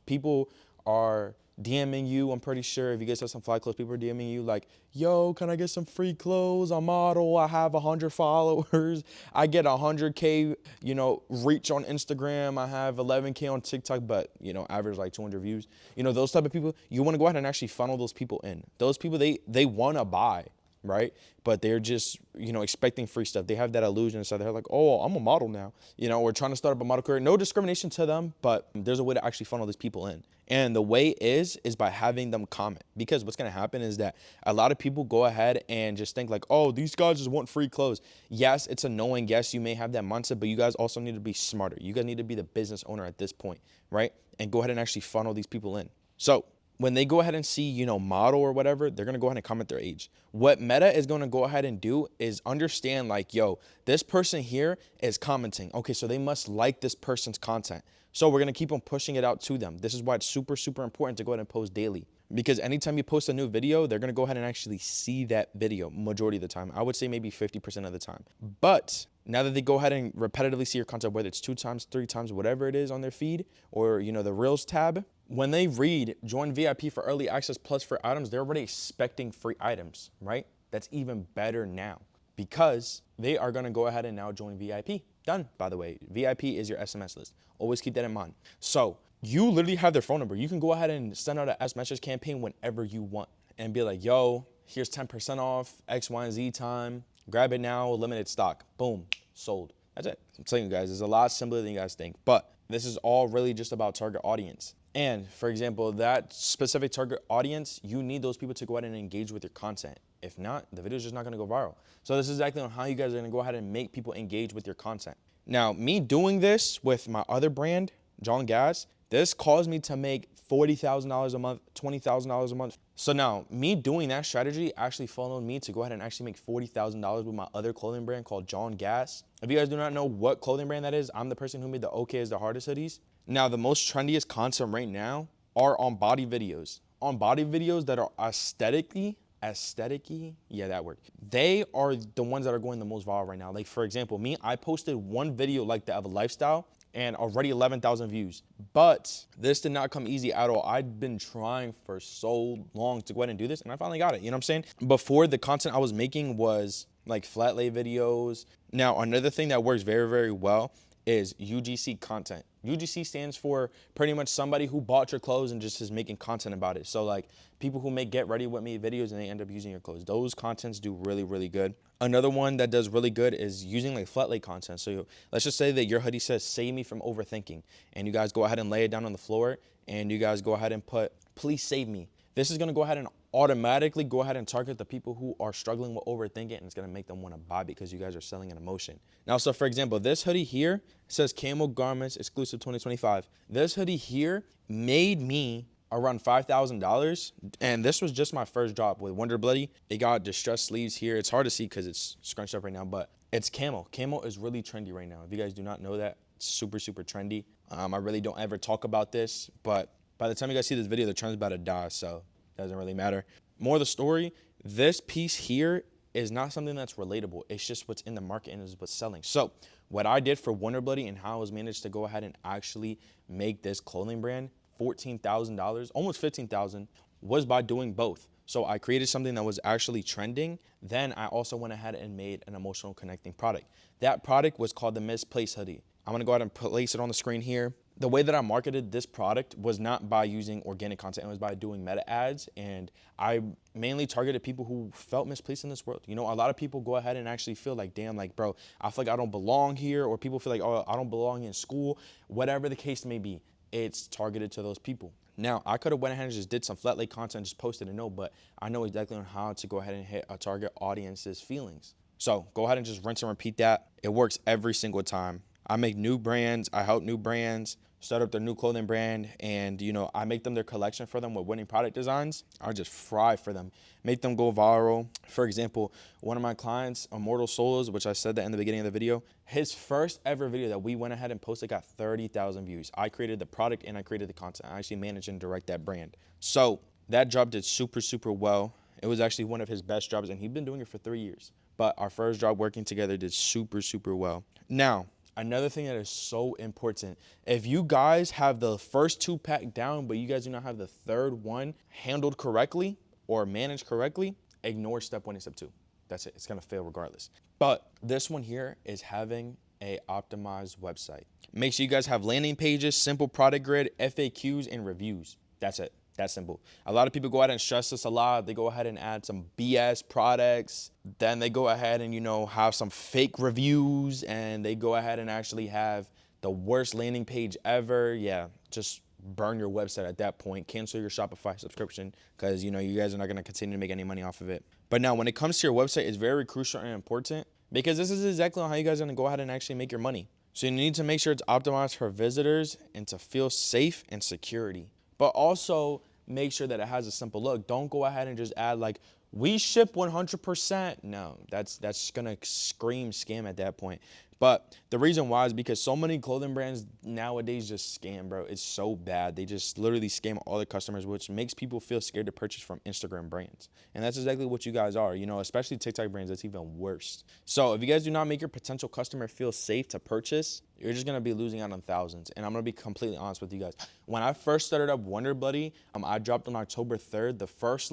People are DMing you. I'm pretty sure if you guys have some fly clothes, people are DMing you like, yo, can I get some free clothes? I'm model. I have 100 followers. I get 100K, reach on Instagram. I have 11K on TikTok, but, average like 200 views. Those type of people, you want to go ahead and actually funnel those people in. Those people, they want to buy, right? But they're just, expecting free stuff. They have that illusion. So they're like, oh, I'm a model now. We're trying to start up a model career. No discrimination to them, but there's a way to actually funnel these people in. And the way is by having them comment. Because what's going to happen is that a lot of people go ahead and just think like, oh, these guys just want free clothes. Yes, it's annoying. Yes, you may have that mindset, but you guys also need to be smarter. You guys need to be the business owner at this point, right? And go ahead and actually funnel these people in. So when they go ahead and see, model or whatever, they're going to go ahead and comment their age. What Meta is going to go ahead and do is understand like, yo, this person here is commenting. Okay, so they must like this person's content. So we're going to keep on pushing it out to them. This is why it's super, super important to go ahead and post daily. Because anytime you post a new video, they're going to go ahead and actually see that video majority of the time. I would say maybe 50% of the time. But now that they go ahead and repetitively see your content, whether it's 2 times, 3 times, whatever it is on their feed, or, the Reels tab, when they read join VIP for early access plus free items, they're already expecting free items, right? That's even better now because they are going to go ahead and now join VIP. Done, by the way. VIP is your SMS list. Always keep that in mind. So you literally have their phone number. You can go ahead and send out an SMS message campaign whenever you want and be like, yo, here's 10% off X, Y, and Z time. Grab it now, limited stock. Boom, sold. That's it. I'm telling you guys, it's a lot simpler than you guys think. But this is all really just about target audience. And for example, that specific target audience, you need those people to go ahead and engage with your content. If not, the video is just not gonna go viral. So this is exactly on how you guys are gonna go ahead and make people engage with your content. Now, me doing this with my other brand, John Gas, this caused me to make $40,000 a month, $20,000 a month. So now, me doing that strategy actually followed me to go ahead and actually make $40,000 with my other clothing brand called John Gas. If you guys do not know what clothing brand that is, I'm the person who made the OK is the hardest hoodies. Now, the most trendiest content right now are on body videos. On body videos that are aesthetically, yeah, that word. They are the ones that are going the most viral right now. Like, for example, me, I posted one video like that of a lifestyle and already 11,000 views. But this did not come easy at all. I'd been trying for so long to go ahead and do this, and I finally got it, you know what I'm saying? Before, the content I was making was like flat lay videos. Now, another thing that works very, very well is UGC content. UGC stands for pretty much somebody who bought your clothes and just is making content about it. So like people who make get ready with me videos and they end up using your clothes. Those contents do really, really good. Another one that does really good is using like flat lay content. So let's just say that your hoodie says, save me from overthinking. And you guys go ahead and lay it down on the floor and you guys go ahead and put, please save me. This is gonna go ahead and automatically go ahead and target the people who are struggling with overthinking, and it's gonna make them wanna buy because you guys are selling an emotion. Now, so for example, this hoodie here says Camo Garments Exclusive 2025. This hoodie here made me around $5,000, and this was just my first drop with Wonder Bloody. It got distressed sleeves here. It's hard to see because it's scrunched up right now, but it's camo. Camo is really trendy right now. If you guys do not know that, it's super, super trendy. I really don't ever talk about this, but by the time you guys see this video, the trend's about to die, so it doesn't really matter. More of the story, this piece here is not something that's relatable. It's just what's in the market and is what's selling. So what I did for Wonder Bloody and how I was managed to go ahead and actually make this clothing brand $14,000, almost $15,000, was by doing both. So I created something that was actually trending. Then I also went ahead and made an emotional connecting product. That product was called the Misplaced Hoodie. I'm gonna go ahead and place it on the screen here. The way that I marketed this product was not by using organic content, it was by doing meta ads. And I mainly targeted people who felt misplaced in this world. You know, a lot of people go ahead and actually feel like, damn, like, bro, I feel like I don't belong here, or people feel like, oh, I don't belong in school, whatever the case may be. It's targeted to those people. Now, I could have went ahead and just did some flat lay content, just posted a note, but I know exactly on how to go ahead and hit a target audience's feelings. So go ahead and just rinse and repeat that. It works every single time. I make new brands, I help new brands start up their new clothing brand, and you know, I make them their collection for them with winning product designs. I just fry for them, make them go viral. For example, one of my clients, Immortal Souls, which I said that in the beginning of the video, his first ever video that we went ahead and posted got 30,000 views. I created the product and I created the content. I actually manage and direct that brand. So that job did super, super well. It was actually one of his best jobs, and he'd been doing it for 3 years. But our first job working together did super, super well. Now, another thing that is so important, if you guys have the first 2 packed down, but you guys do not have the third one handled correctly or managed correctly, ignore step 1 and step 2. That's it. It's going to fail regardless. But this one here is having a optimized website. Make sure you guys have landing pages, simple product grid, FAQs, and reviews. That's it. That's simple. A lot of people go ahead and stress this a lot. They go ahead and add some BS products. Then they go ahead and, you know, have some fake reviews, and they go ahead and actually have the worst landing page ever. Yeah, just burn your website at that point. Cancel your Shopify subscription because, you know, you guys are not going to continue to make any money off of it. But now when it comes to your website, it's very crucial and important because this is exactly how you guys are going to go ahead and actually make your money. So you need to make sure it's optimized for visitors and to feel safe and security. But also make sure that it has a simple look. Don't go ahead and just add like, we ship 100%. No, that's gonna scream scam at that point. But the reason why is because so many clothing brands nowadays just scam, bro. It's so bad. They just literally scam all the customers, which makes people feel scared to purchase from Instagram brands. And that's exactly what you guys are, you know, especially TikTok brands. That's even worse. So if you guys do not make your potential customer feel safe to purchase, you're just going to be losing out on thousands. And I'm going to be completely honest with you guys. When I first started up Wonder Bloody, I dropped on October 3rd. The first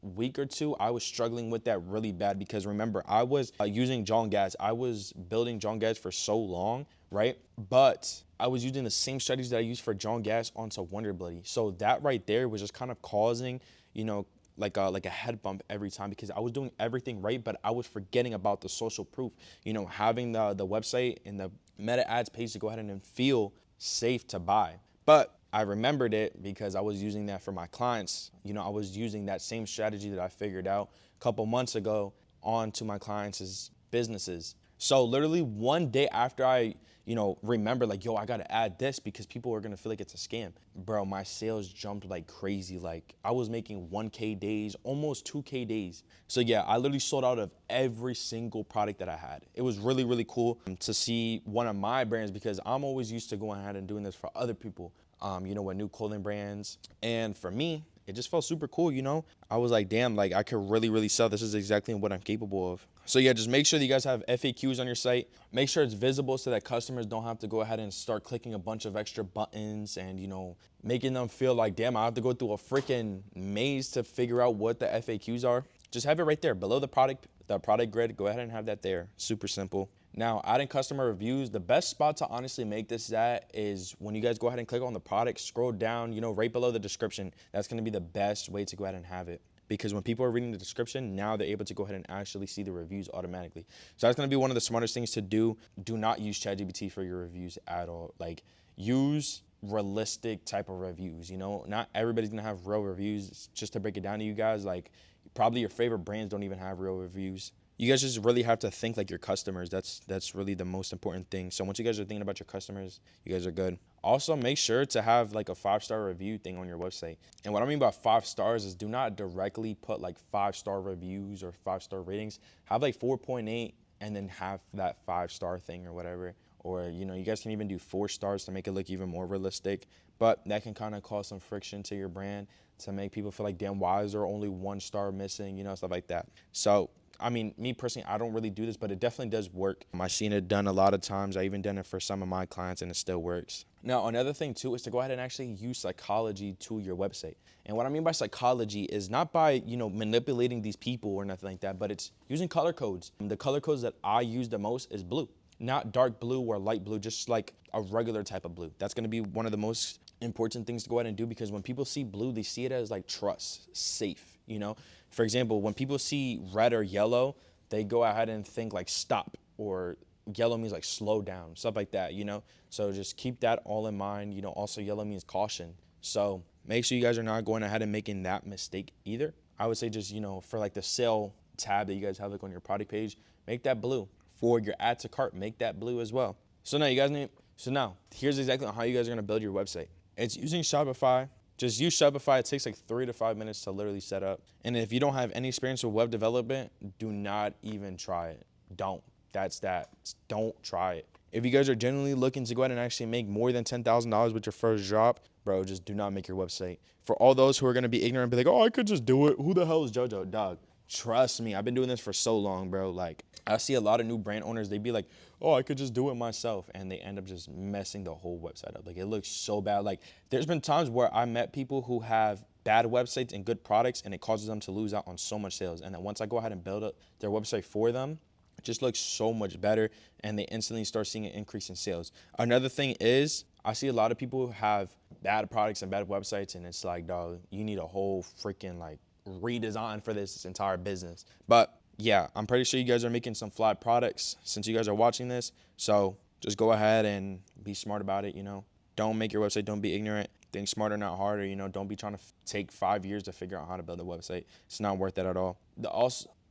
week or 2, I was struggling with that really bad because remember, I was using John Gads. I was building John Gads for so long, right? But I was using the same strategies that I used for John Gads onto Wonder Bloody. So that right there was just kind of causing, you know, like a head bump every time because I was doing everything right, but I was forgetting about the social proof, you know, having the website and the meta ads page to go ahead and feel safe to buy. But I remembered it because I was using that for my clients. You know, I was using that same strategy that I figured out a couple months ago onto my clients' businesses. So literally one day after I, you know, remember like, yo, I got to add this because people are going to feel like it's a scam. Bro, my sales jumped like crazy. Like I was making 1K days, almost 2K days. So yeah, I literally sold out of every single product that I had. It was really, really cool to see one of my brands because I'm always used to going ahead and doing this for other people. You know, with new clothing brands. And for me, it just felt super cool, you know? I was like, damn, like I could really, really sell. This is exactly what I'm capable of. So yeah, just make sure that you guys have FAQs on your site. Make sure it's visible so that customers don't have to go ahead and start clicking a bunch of extra buttons and, you know, making them feel like, damn, I have to go through a freaking maze to figure out what the FAQs are. Just have it right there below the product grid. Go ahead and have that there. Super simple. Now, adding customer reviews, the best spot to honestly make this at is when you guys go ahead and click on the product, scroll down, right below the description. That's going to be the best way to go ahead and have it. Because when people are reading the description, now they're able to go ahead and actually see the reviews automatically. So that's going to be one of the smartest things to do. Do not use ChatGPT for your reviews at all. Like, use realistic type of reviews. Not everybody's going to have real reviews. Just to break it down to you guys, like, probably your favorite brands don't even have real reviews. You guys just really have to think like your customers. That's really the most important thing. So once you guys are thinking about your customers, you guys are good. Also, make sure to have like a 5-star review thing on your website. And what I mean by 5 stars is do not directly put like 5-star reviews or 5-star ratings. Have like 4.8 and then have that 5-star thing or whatever. Or, you guys can even do 4 stars to make it look even more realistic. But that can kind of cause some friction to your brand to make people feel like, damn, why is there only 1 star missing, stuff like that. So, I mean, me personally, I don't really do this, but it definitely does work. I've seen it done a lot of times. I even done it for some of my clients and it still works. Now, another thing too is to go ahead and actually use psychology to your website. And what I mean by psychology is not by, manipulating these people or nothing like that, but it's using color codes. The color codes that I use the most is blue. Not dark blue or light blue, just like a regular type of blue. That's gonna be one of the most important things to go ahead and do, because when people see blue, they see it as like trust, safe, For example, when people see red or yellow, they go ahead and think like stop, or yellow means like slow down, stuff like that, So just keep that all in mind. Also yellow means caution. So make sure you guys are not going ahead and making that mistake either. I would say just, for like the sale tab that you guys have like on your product page, make that blue. For your add to cart, make that blue as well. So now here's exactly how you guys are gonna build your website. It's using Shopify. Just use Shopify. It takes like 3 to 5 minutes to literally set up. And if you don't have any experience with web development, do not even try it. Don't. That's that. Don't try it. If you guys are genuinely looking to go ahead and actually make more than $10,000 with your first drop, bro, just do not make your website. For all those who are gonna be ignorant and be like, oh, I could just do it. Who the hell is JoJo? Dog, trust me. I've been doing this for so long, bro. Like, I see a lot of new brand owners, they be like, oh, I could just do it myself. And they end up just messing the whole website up. Like, it looks so bad. Like, there's been times where I met people who have bad websites and good products, and it causes them to lose out on so much sales. And then once I go ahead and build up their website for them, it just looks so much better, and they instantly start seeing an increase in sales. Another thing is, I see a lot of people who have bad products and bad websites, and it's like, dog, you need a whole freaking like redesign for this entire business. But yeah, I'm pretty sure you guys are making some flat products since you guys are watching this. So just go ahead and be smart about it. Don't make your website. Don't be ignorant. Think smarter, not harder. Don't be trying to take 5 years to figure out how to build a website. It's not worth it at all.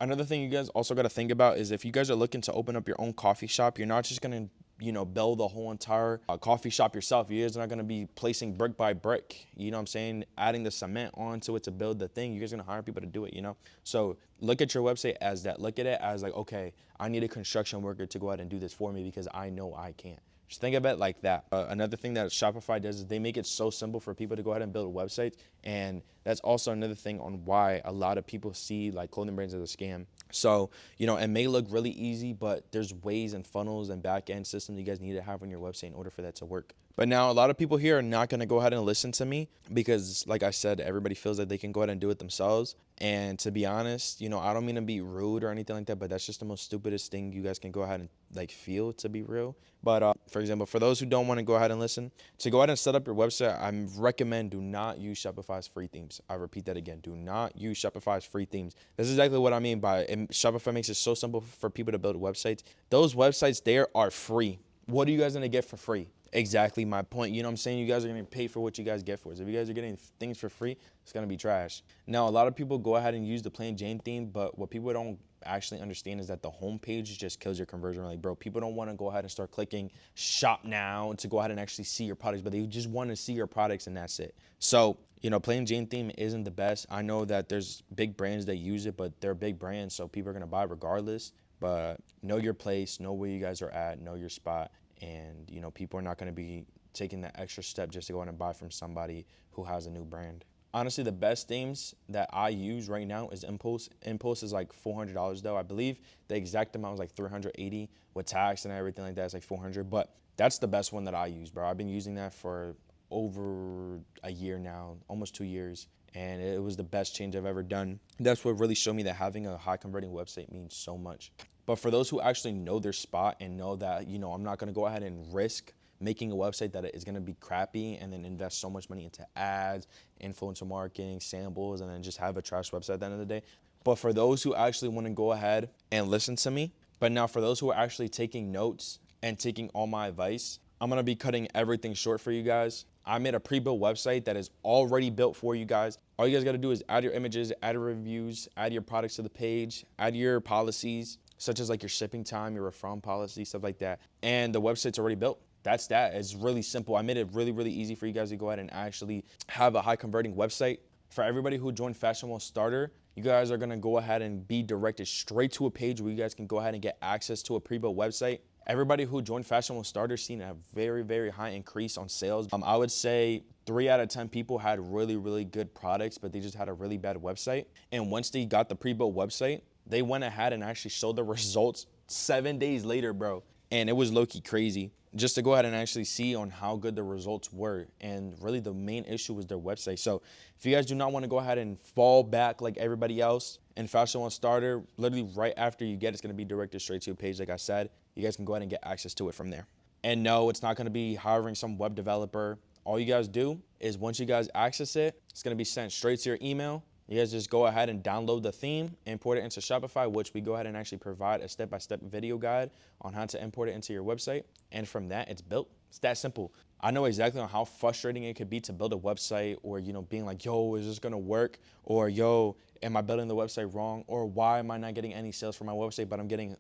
Another thing you guys also got to think about is if you guys are looking to open up your own coffee shop, you're not just going to build the whole entire coffee shop yourself. You guys are not going to be placing brick by brick, you know what I'm saying? Adding the cement onto it to build the thing. You guys are going to hire people to do it, So look at your website as that. Look at it as like, okay, I need a construction worker to go out and do this for me because I know I can't. Just think of it like that. Another thing that Shopify does is they make it so simple for people to go ahead and build websites. And that's also another thing on why a lot of people see like clothing brands as a scam. So, it may look really easy, but there's ways and funnels and back end systems you guys need to have on your website in order for that to work. But now a lot of people here are not going to go ahead and listen to me because, like I said, everybody feels like they can go ahead and do it themselves. And to be honest, I don't mean to be rude or anything like that, but that's just the most stupidest thing you guys can go ahead and like feel, to be real. But for example, for those who don't want to go ahead and listen, to go ahead and set up your website, I recommend do not use Shopify's free themes. I repeat that again. Do not use Shopify's free themes. This is exactly what I mean by it. Shopify makes it so simple for people to build websites. Those websites there are free. What are you guys going to get for free? Exactly my point. You know what I'm saying? You guys are going to pay for what you guys get for it. So if you guys are getting things for free, it's going to be trash. Now, a lot of people go ahead and use the plain Jane theme, but what people don't actually understand is that the homepage just kills your conversion rate. Like, bro, people don't want to go ahead and start clicking shop now to go ahead and actually see your products, but they just want to see your products and that's it. So, plain Jane theme isn't the best. I know that there's big brands that use it, but they're big brands, so people are going to buy regardless. But know your place, know where you guys are at, know your spot. And, people are not going to be taking that extra step just to go out and buy from somebody who has a new brand. Honestly, the best themes that I use right now is Impulse. Impulse is like $400 though. I believe the exact amount was like $380 with tax and everything like that. It's like $400, but that's the best one that I use, bro. I've been using that for over a year now, almost 2 years. And it was the best change I've ever done. That's what really showed me that having a high converting website means so much. But for those who actually know their spot and know that, I'm not going to go ahead and risk making a website that is going to be crappy and then invest so much money into ads, influencer marketing, samples, and then just have a trash website at the end of the day. But for those who actually want to go ahead and listen to me, but now for those who are actually taking notes and taking all my advice, I'm going to be cutting everything short for you guys. I made a pre-built website that is already built for you guys. All you guys got to do is add your images, add your reviews, add your products to the page, add your policies, such as like your shipping time, your referral policy, stuff like that. And the website's already built. That's that. It's really simple. I made it really, really easy for you guys to go ahead and actually have a high converting website. For everybody who joined Fashion World Starter, you guys are going to go ahead and be directed straight to a page where you guys can go ahead and get access to a pre-built website. Everybody who joined Fashion World Starter seen a very, very high increase on sales. I would say 3 out of 10 people had really, really good products, but they just had a really bad website. And once they got the pre-built website, they went ahead and actually showed the results 7 days later, bro. And it was low-key crazy just to go ahead and actually see on how good the results were. And really the main issue was their website. So if you guys do not want to go ahead and fall back like everybody else in Fashion World Starter, literally right after you get it's going to be directed straight to your page. Like I said, you guys can go ahead and get access to it from there. And no, it's not going to be hiring some web developer. All you guys do is once you guys access it, it's going to be sent straight to your email. You guys just go ahead and download the theme, import it into Shopify, which we go ahead and actually provide a step-by-step video guide on how to import it into your website. And from that, it's built. It's that simple. I know exactly on how frustrating it could be to build a website or, being like, yo, is this going to work? Or, yo, am I building the website wrong? Or why am I not getting any sales for my website, but I'm getting,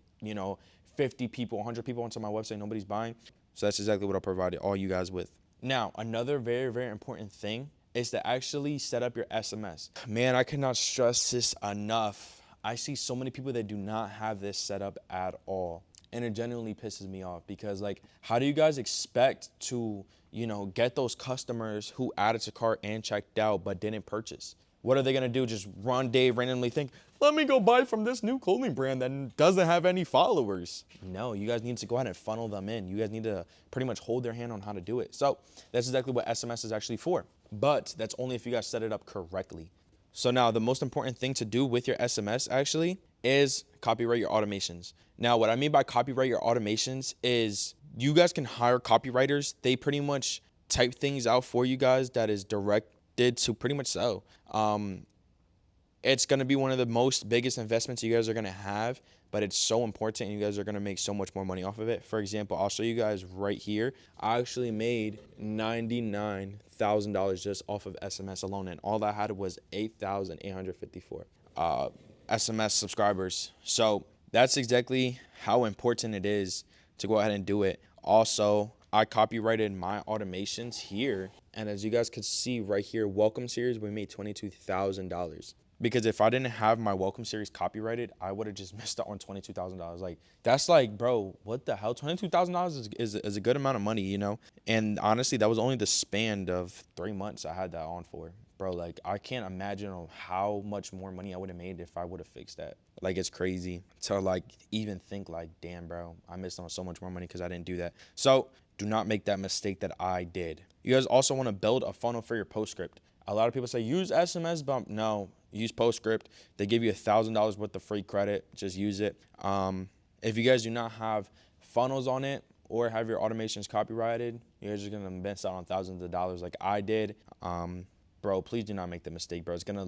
50 people, 100 people onto my website, nobody's buying. So that's exactly what I provided all you guys with. Now, another very, very important thing is to actually set up your SMS. Man, I cannot stress this enough. I see so many people that do not have this set up at all. And it genuinely pisses me off because how do you guys expect to, get those customers who added to cart and checked out but didn't purchase? What are they gonna do? Just one day randomly think, let me go buy from this new clothing brand that doesn't have any followers? No, you guys need to go ahead and funnel them in. You guys need to pretty much hold their hand on how to do it. So that's exactly what SMS is actually for. But that's only if you guys set it up correctly. So now the most important thing to do with your SMS actually is copyright your automations. Now, what I mean by copyright your automations is you guys can hire copywriters. They pretty much type things out for you guys that is directed to pretty much sell. It's going to be one of the most biggest investments you guys are going to have, but it's so important and you guys are going to make so much more money off of it. For example, I'll show you guys right here. I actually made $99,000 just off of SMS alone, and all I had was 8,854 SMS subscribers. So that's exactly how important it is to go ahead and do it. Also, I copyrighted my automations here, and as you guys could see right here, welcome series, we made $22,000. Because if I didn't have my welcome series copyrighted, I would have just missed out on $22,000. That's bro, what the hell? $22,000 is a good amount of money, And honestly, that was only the span of 3 months I had that on for. Bro, I can't imagine how much more money I would have made if I would have fixed that. It's crazy to even think damn, bro, I missed on so much more money because I didn't do that. So do not make that mistake that I did. You guys also want to build a funnel for your postscript. A lot of people say use SMS bump. No, use postscript. They give you $1,000 worth of free credit. Just use it. If you guys do not have funnels on it or have your automations copyrighted, you're just gonna miss out on thousands of dollars like I did. Bro, please do not make the mistake, bro. It's gonna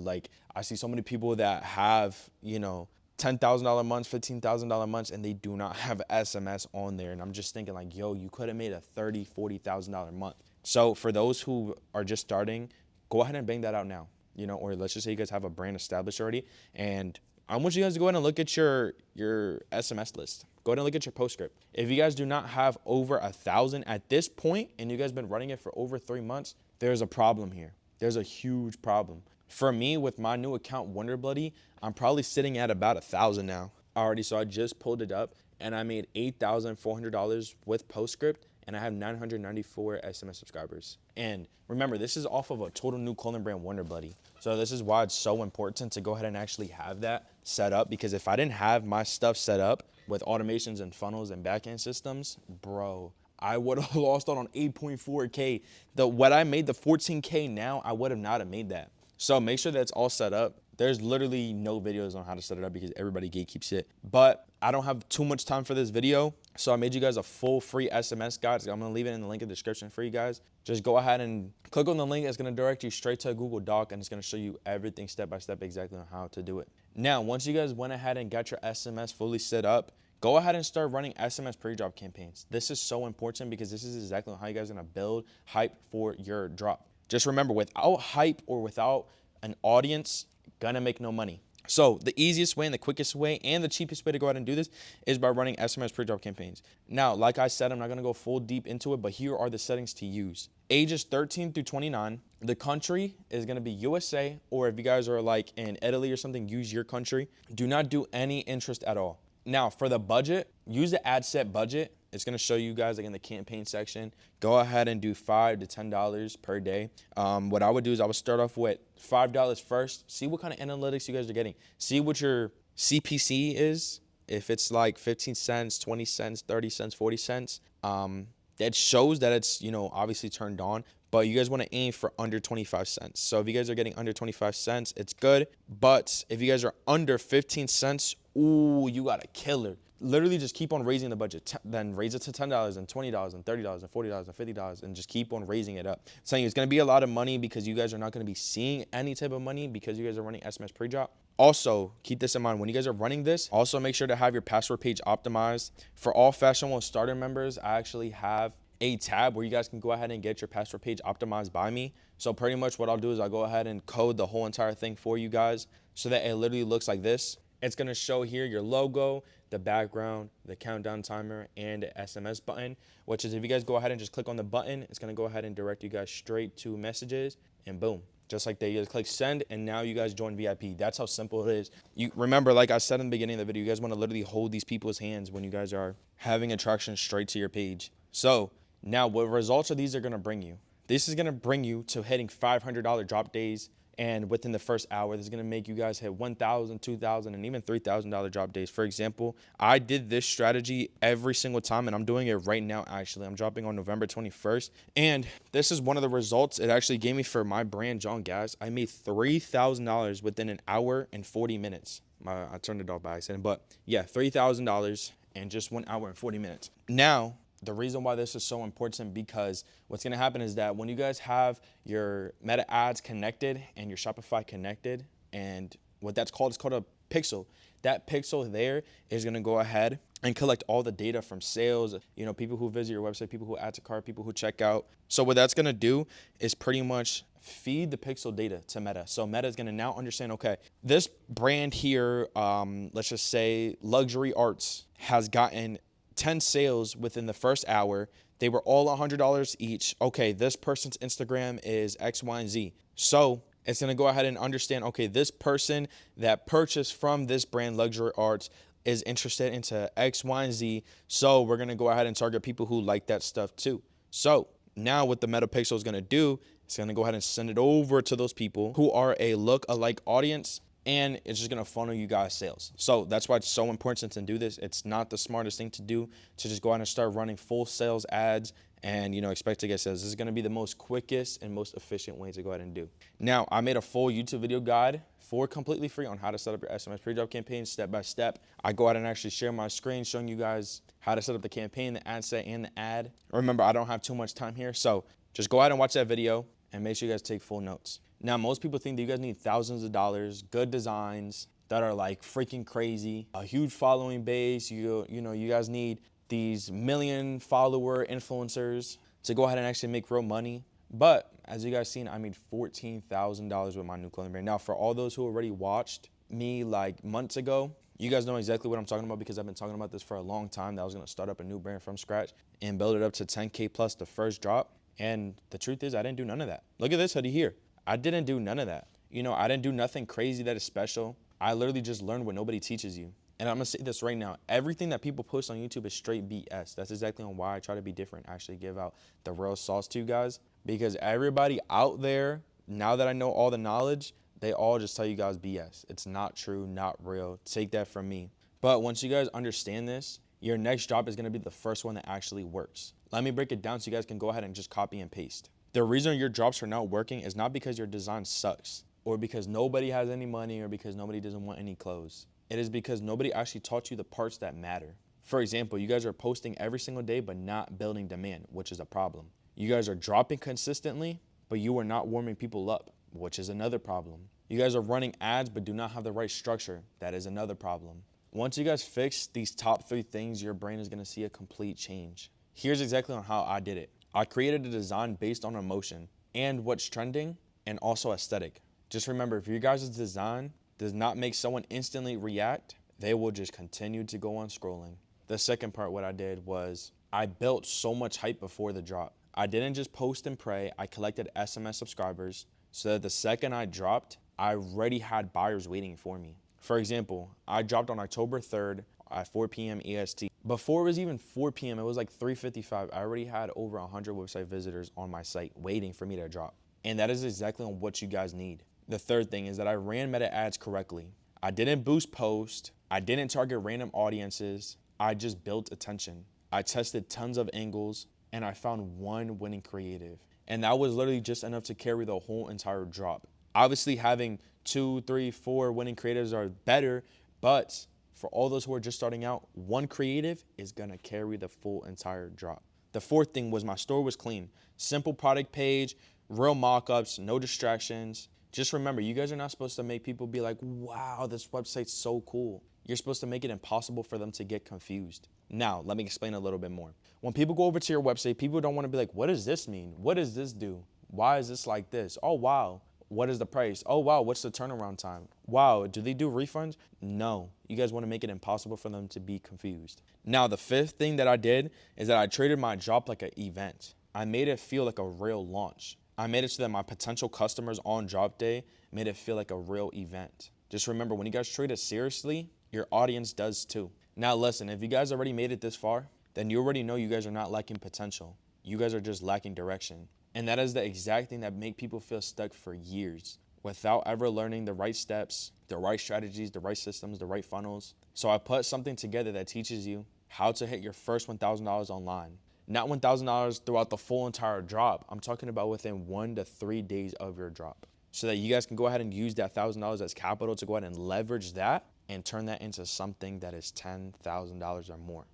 I see so many people that have $10,000 months, $15,000 months, and they do not have SMS on there. And I'm just thinking yo, you could have made a $30,000, $40,000 month. So for those who are just starting, go ahead and bang that out now, or let's just say you guys have a brand established already. And I want you guys to go ahead and look at your SMS list. Go ahead and look at your postscript. If you guys do not have over 1,000 at this point, and you guys been running it for over 3 months, there's a problem here. There's a huge problem. For me, with my new account, Wonder Bloody, I'm probably sitting at about 1,000 now already. So I just pulled it up and I made $8,400 with postscript, and I have 994 SMS subscribers. And remember, this is off of a total new clothing brand, Wonder Bloody. So this is why it's so important to go ahead and actually have that set up, because if I didn't have my stuff set up with automations and funnels and backend systems, bro, I would have lost out on 8.4K. What I made the 14K now, I would have not have made that. So make sure that's all set up There's literally no videos on how to set it up because everybody gatekeeps it. But I don't have too much time for this video, so I made you guys a full free SMS guide. So I'm gonna leave it in the link in the description for you guys. Just go ahead and click on the link. It's gonna direct you straight to a Google Doc, and it's gonna show you everything step by step exactly on how to do it. Now, once you guys went ahead and got your SMS fully set up, go ahead and start running SMS pre-drop campaigns. This is so important because this is exactly how you guys are gonna build hype for your drop. Just remember, without hype or without an audience, gonna make no money. So the easiest way and the quickest way and the cheapest way to go ahead and do this is by running SMS pre-drop campaigns. Now, like I said, I'm not gonna go full deep into it, but here are the settings to use. Ages 13 through 29. The country is gonna be USA, or if you guys are like in Italy or something, use your country. Do not do any interest at all. Now, for the budget, use the ad set budget. It's gonna show you guys like in the campaign section. Go ahead and do $5 to $10 per day. What I would do is I would start off with $5 first. See what kind of analytics you guys are getting. See what your CPC is. If it's like 15 cents, 20 cents, 30 cents, 40 cents, that shows that it's, obviously turned on. But you guys want to aim for under 25 cents. So if you guys are getting under 25 cents, it's good. But if you guys are under 15 cents, ooh, you got a killer. Literally just keep on raising the budget. Then raise it to $10 and $20 and $30 and $40 and $50 and just keep on raising it up. I'm telling you, it's going to be a lot of money because you guys are not going to be seeing any type of money because you guys are running SMS pre-drop. Also, keep this in mind. When you guys are running this, also make sure to have your password page optimized. For all Fashion World Starter members, I actually have a tab where you guys can go ahead and get your password page optimized by me. So pretty much what I'll do is I'll go ahead and code the whole entire thing for you guys so that it literally looks like this. It's going to show here your logo, the background, the countdown timer, and the SMS button, which is if you guys go ahead and just click on the button, it's going to go ahead and direct you guys straight to messages, and boom. Just like that, you guys click send, and now you guys join VIP. That's how simple it is. You remember, like I said in the beginning of the video, you guys want to literally hold these people's hands when you guys are having attraction straight to your page. So now what results of these are going to bring you? This is going to bring you to hitting $500 drop days. And within the first hour, this is going to make you guys hit $1,000, $2,000, and even $3,000 drop days. For example, I did this strategy every single time, and I'm doing it right now, actually. I'm dropping on November 21st. And this is one of the results it actually gave me for my brand, John Gas. I made $3,000 within an hour and 40 minutes. I turned it off by accident. But yeah, $3,000 in just 1 hour and 40 minutes. Now, the reason why this is so important because what's going to happen is that when you guys have your meta ads connected and your Shopify connected, and what that's called is called a pixel. That pixel there is going to go ahead and collect all the data from sales, people who visit your website, people who add to cart, people who check out. So what that's going to do is pretty much feed the pixel data to Meta. So Meta is going to now understand, okay, this brand here, let's just say Luxury Arts, has gotten 10 sales within the first hour. They were all $100 each. Okay, this person's Instagram is X, Y, and Z. So it's going to go ahead and understand, okay, this person that purchased from this brand, Luxury Arts, is interested into X, Y, and Z. So we're going to go ahead and target people who like that stuff too. So now what the Meta Pixel is going to do, it's going to go ahead and send it over to those people who are a look-alike audience, and it's just going to funnel you guys sales. So that's why it's so important to do this. It's not the smartest thing to do to just go out and start running full sales ads and, expect to get sales. This is going to be the most quickest and most efficient way to go ahead and do. Now, I made a full YouTube video guide for completely free on how to set up your SMS pre-drop campaign step by step. I go out and actually share my screen showing you guys how to set up the campaign, the ad set, and the ad. Remember, I don't have too much time here, so just go out and watch that video and make sure you guys take full notes. Now, most people think that you guys need thousands of dollars, good designs that are like freaking crazy, a huge following base. You guys need these million follower influencers to go ahead and actually make real money. But as you guys seen, I made $14,000 with my new clothing brand. Now, for all those who already watched me like months ago, you guys know exactly what I'm talking about because I've been talking about this for a long time, that I was going to start up a new brand from scratch and build it up to 10K plus the first drop. And the truth is, I didn't do none of that. Look at this hoodie here. I didn't do none of that. I didn't do nothing crazy that is special. I literally just learned what nobody teaches you. And I'm going to say this right now. Everything that people post on YouTube is straight BS. That's exactly on why I try to be different, actually give out the real sauce to you guys. Because everybody out there, now that I know all the knowledge, they all just tell you guys BS. It's not true, not real. Take that from me. But once you guys understand this, your next drop is going to be the first one that actually works. Let me break it down so you guys can go ahead and just copy and paste. The reason your drops are not working is not because your design sucks. or because nobody has any money, or because nobody doesn't want any clothes. It is because nobody actually taught you the parts that matter. For example, you guys are posting every single day but not building demand, which is a problem. You guys are dropping consistently, but you are not warming people up, which is another problem. You guys are running ads but do not have the right structure. That is another problem. Once you guys fix these top 3 things, your brain is going to see a complete change. Here's exactly on how I did it. I created a design based on emotion and what's trending, and also aesthetic. Just remember, if your guys' design does not make someone instantly react, they will just continue to go on scrolling. The second part, what I did was I built so much hype before the drop. I didn't just post and pray. I collected SMS subscribers so that the second I dropped, I already had buyers waiting for me. For example, I dropped on October 3rd at 4 p.m. EST. Before it was even 4 p.m., it was like 3:55. I already had over 100 website visitors on my site waiting for me to drop. And that is exactly what you guys need. The third thing is that I ran meta ads correctly. I didn't boost post. I didn't target random audiences. I just built attention. I tested tons of angles, and I found one winning creative. And that was literally just enough to carry the whole entire drop. Obviously, having 2, 3, 4 winning creatives are better, but for all those who are just starting out, one creative is gonna carry the full entire drop. The fourth thing was my store was clean. Simple product page, real mock-ups, no distractions. Just remember, you guys are not supposed to make people be like, wow, this website's so cool. You're supposed to make it impossible for them to get confused. Now, let me explain a little bit more. When people go over to your website, people don't want to be like, what does this mean? What does this do? Why is this like this? Oh, wow. What is the price? Oh, wow. What's the turnaround time? Wow. Do they do refunds? No. You guys want to make it impossible for them to be confused. Now, the fifth thing that I did is that I treated my drop like an event. I made it feel like a real launch. I made it so that my potential customers on drop day made it feel like a real event. Just remember, when you guys treat it seriously, your audience does too. Now listen, if you guys already made it this far, then you already know you guys are not lacking potential. You guys are just lacking direction. And that is the exact thing that make people feel stuck for years without ever learning the right steps, the right strategies, the right systems, the right funnels. So I put something together that teaches you how to hit your first $1,000 online. Not $1,000 throughout the full entire drop. I'm talking about within 1 to 3 days of your drop, so that you guys can go ahead and use that $1,000 as capital to go ahead and leverage that and turn that into something that is $10,000 or more,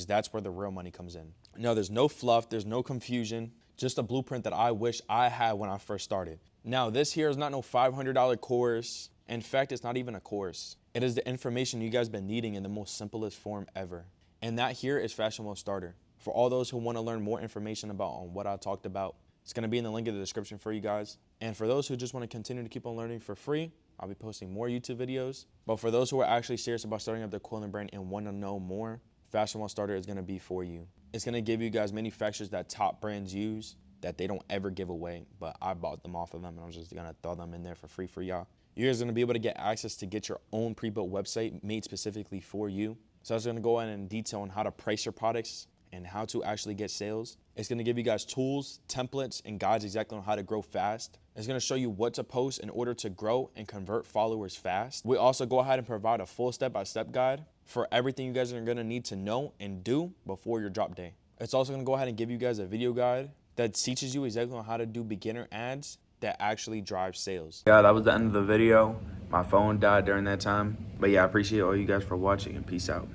that's where the real money comes in. No, there's no fluff, there's no confusion, just a blueprint that I wish I had when I first started. Now, this here is not no $500 course. In fact, it's not even a course. It is the information you guys been needing in the most simplest form ever. And that here is Fashion Wealth Starter. For all those who want to learn more information about on what I talked about, it's going to be in the link in the description for you guys. And for those who just want to continue to keep on learning for free, I'll be posting more YouTube videos. But for those who are actually serious about starting up their clothing brand and want to know more, Fashion Wealth Starter is going to be for you. It's going to give you guys manufacturers that top brands use that they don't ever give away, but I bought them off of them and I'm just going to throw them in there for free for y'all. You guys are going to be able to get access to get your own pre-built website made specifically for you. So I was going to go in detail on how to price your products and how to actually get sales. It's going to give you guys tools, templates, and guides exactly on how to grow fast. It's going to show you what to post in order to grow and convert followers fast. We also go ahead and provide a full step-by-step guide for everything you guys are going to need to know and do before your drop day. It's also going to go ahead and give you guys a video guide that teaches you exactly on how to do beginner ads that actually drive sales. Yeah, that was the end of the video. My phone died during that time. But yeah, I appreciate all you guys for watching, and peace out.